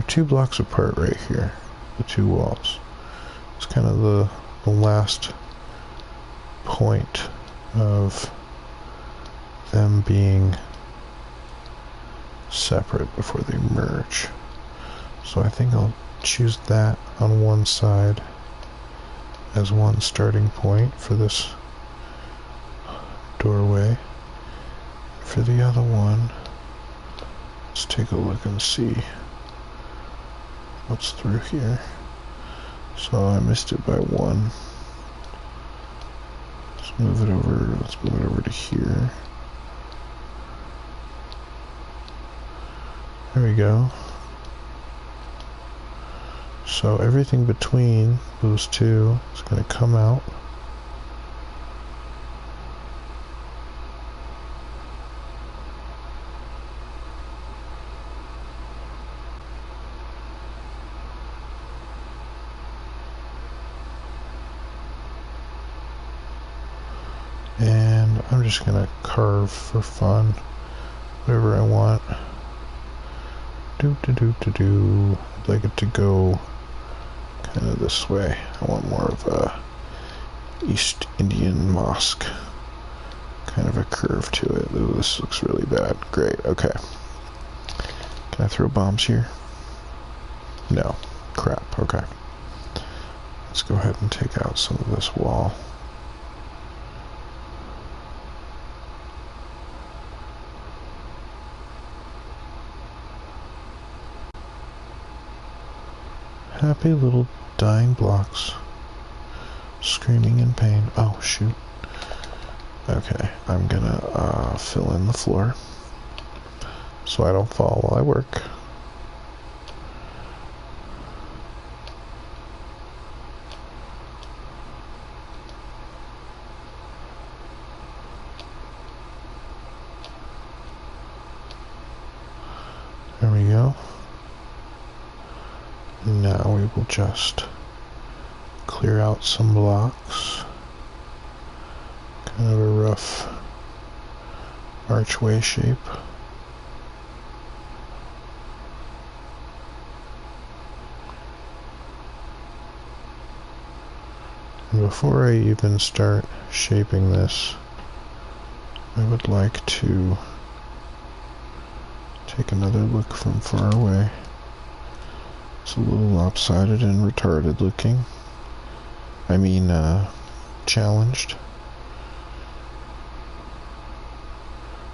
2 blocks apart right here, the 2 walls. It's kind of the last point of them being separate before they merge. So I think I'll choose that on one side as one starting point for this doorway. For the other one, let's take a look and see what's through here. So I missed it by 1. Let's move it over. Let's move it over to here. There we go. So everything between those 2 is going to come out. And I'm just going to carve for fun whatever I want. I'd like it to go kind of this way. I want more of a East Indian mosque kind of a curve to it. Ooh, this looks really bad. Great, okay. Can I throw bombs here? No. Crap, okay. Let's go ahead and take out some of this wall. Happy little dying blocks, screaming in pain. Oh, shoot. Okay, I'm gonna fill in the floor so I don't fall while I work. There we go. Now we will just clear out some blocks. Kind of a rough archway shape. And before I even start shaping this, I would like to take another look from far away. It's a little lopsided and retarded looking. I mean, challenged.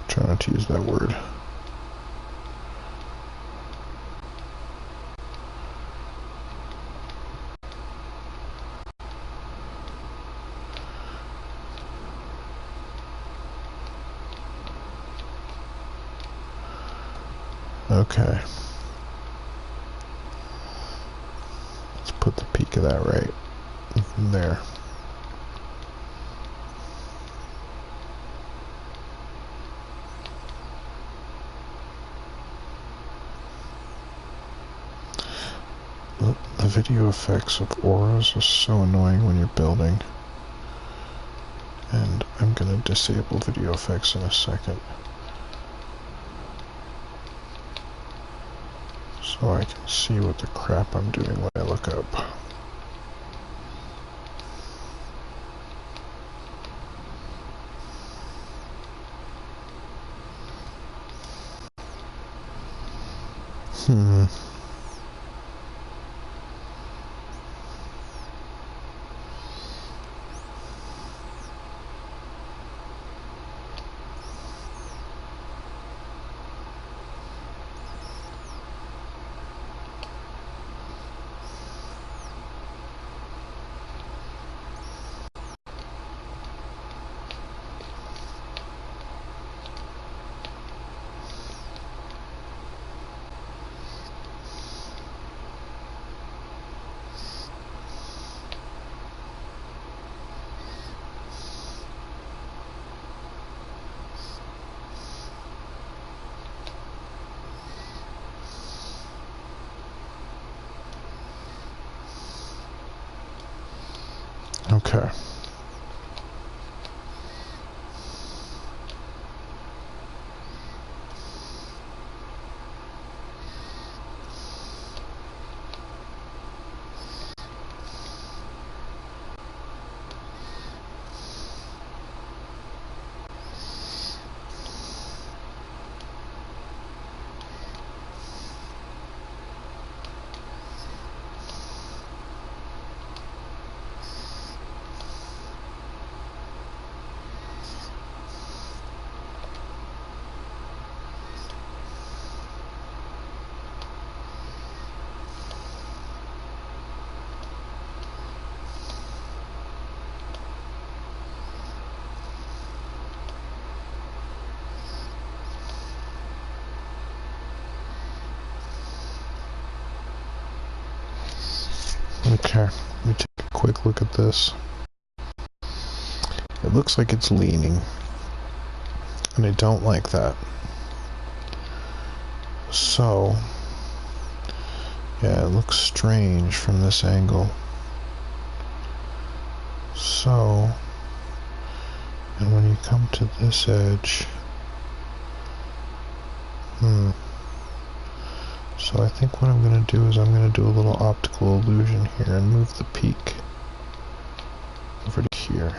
Try not to use that word. Okay. Let's put the peak of that right there. The video effects of auras are so annoying when you're building. And I'm gonna disable video effects in a second, so I can see what the crap I'm doing when I look up. Okay. Okay, let me take a quick look at this. It looks like it's leaning, and I don't like that. So, yeah, it looks strange from this angle. So, and when you come to this edge, so I think what I'm going to do is I'm going to do a little optical illusion here and move the peak over to here.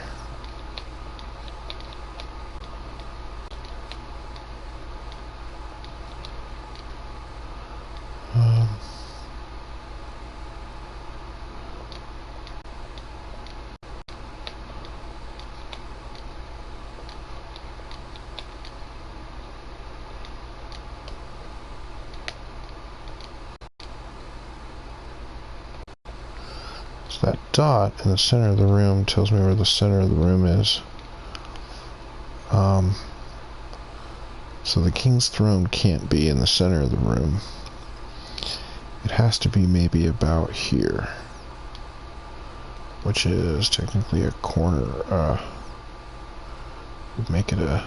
So that dot in the center of the room tells me where the center of the room is. So the king's throne can't be in the center of the room. It has to be maybe about here, which is technically a corner. Would make it a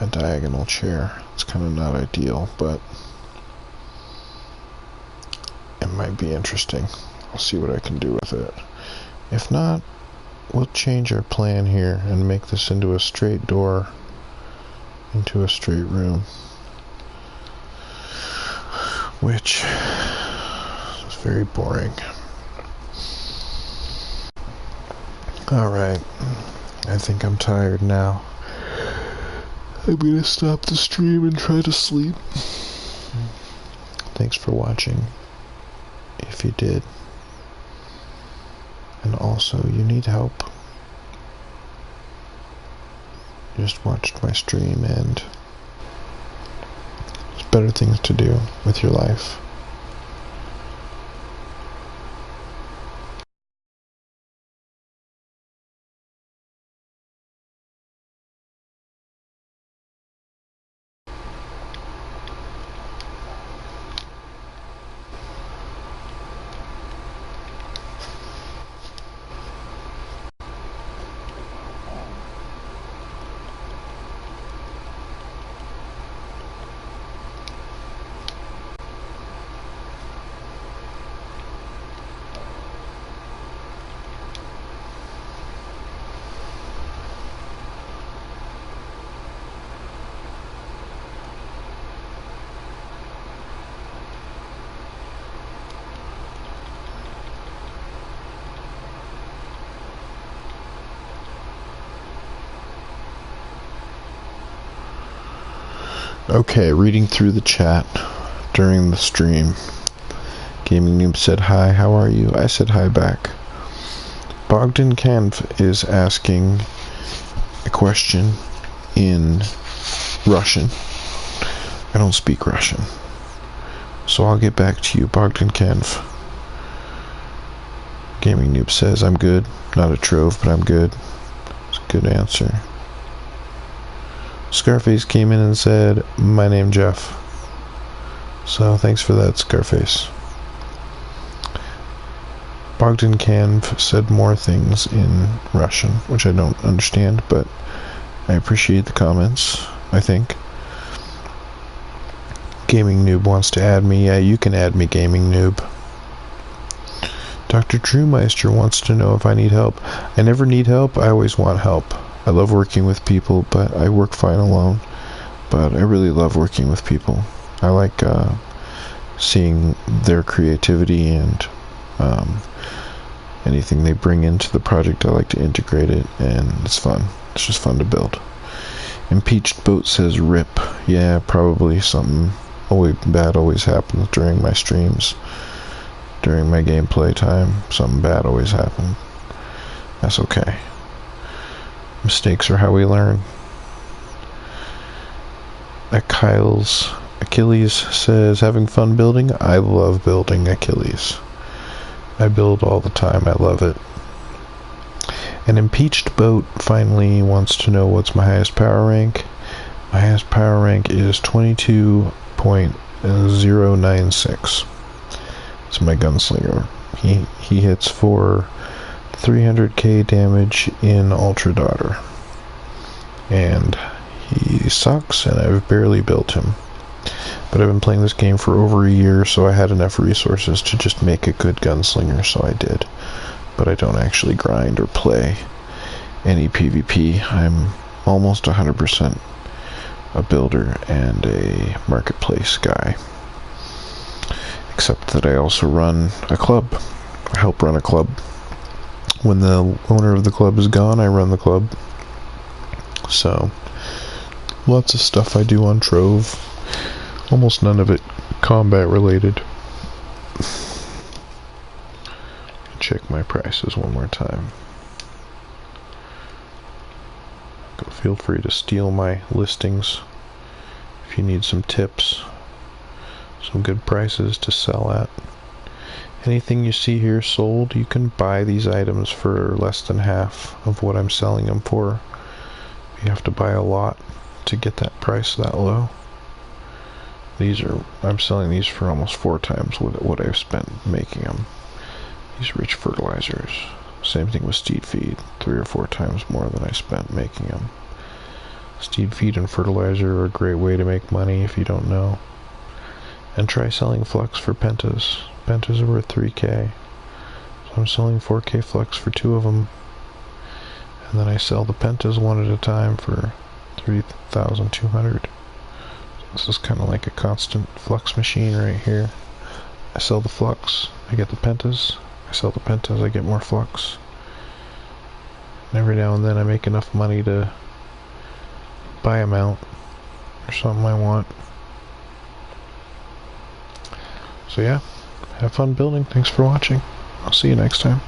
diagonal chair. It's kind of not ideal, but it might be interesting. I'll see what I can do with it. If not, we'll change our plan here and make this into a straight door into a straight room, which is very boring. Alright, I think I'm tired now. I'm gonna stop the stream and try to sleep. Thanks for watching, if you did. And also, you need help. Just watched my stream and there's better things to do with your life. Okay, reading through the chat during the stream. Gaming Noob said hi, how are you? I said hi back. Bogdan Kanv is asking a question in Russian. I don't speak Russian. So I'll get back to you, Bogdan Kanv. Gaming Noob says, I'm good. Not a Trove, but I'm good. It's a good answer. Scarface came in and said, my name Jeff. So thanks for that, Scarface. Bogdan Kanv said more things in Russian, which I don't understand, but I appreciate the comments, I think. Gaming Noob wants to add me. Yeah, you can add me, Gaming Noob. Dr. Truemeister wants to know if I need help. I never need help. I always want help. I love working with people, but I work fine alone. But I really love working with people. I like seeing their creativity and anything they bring into the project. I like to integrate it, and it's fun. It's just fun to build. Impeached Boat says rip. Yeah, probably something bad always happens during my streams. During my gameplay time, something bad always happens. That's okay. Mistakes are how we learn. Achilles says, having fun building? I love building, Achilles. I build all the time. I love it. An Impeached Boat finally wants to know what's my highest power rank. My highest power rank is 22.096. It's my gunslinger. He hits for 300k damage in Ultra Daughter. And he sucks, and I've barely built him. But I've been playing this game for over a year, so I had enough resources to just make a good gunslinger, so I did. But I don't actually grind or play any PvP. I'm almost 100% a builder and a marketplace guy. Except that I also run a club. I help run a club. When the owner of the club is gone, I run the club. So, lots of stuff I do on Trove. Almost none of it combat related. Check my prices one more time. Feel free to steal my listings if you need some tips, some good prices to sell at. Anything you see here sold, you can buy these items for less than half of what I'm selling them for. You have to buy a lot to get that price that low. I'm selling these for almost 4 times what I've spent making them. These rich fertilizers. Same thing with steed feed, 3 or 4 times more than I spent making them. Steed feed and fertilizer are a great way to make money if you don't know. And try selling flux for pentas. Pentas are worth 3k. So I'm selling 4k flux for 2 of them. And then I sell the pentas one at a time for 3,200. This is kind of like a constant flux machine right here. I sell the flux, I get the pentas. I sell the pentas, I get more flux. And every now and then I make enough money to buy a mount or something I want. So yeah, have fun building. Thanks for watching. I'll see you next time.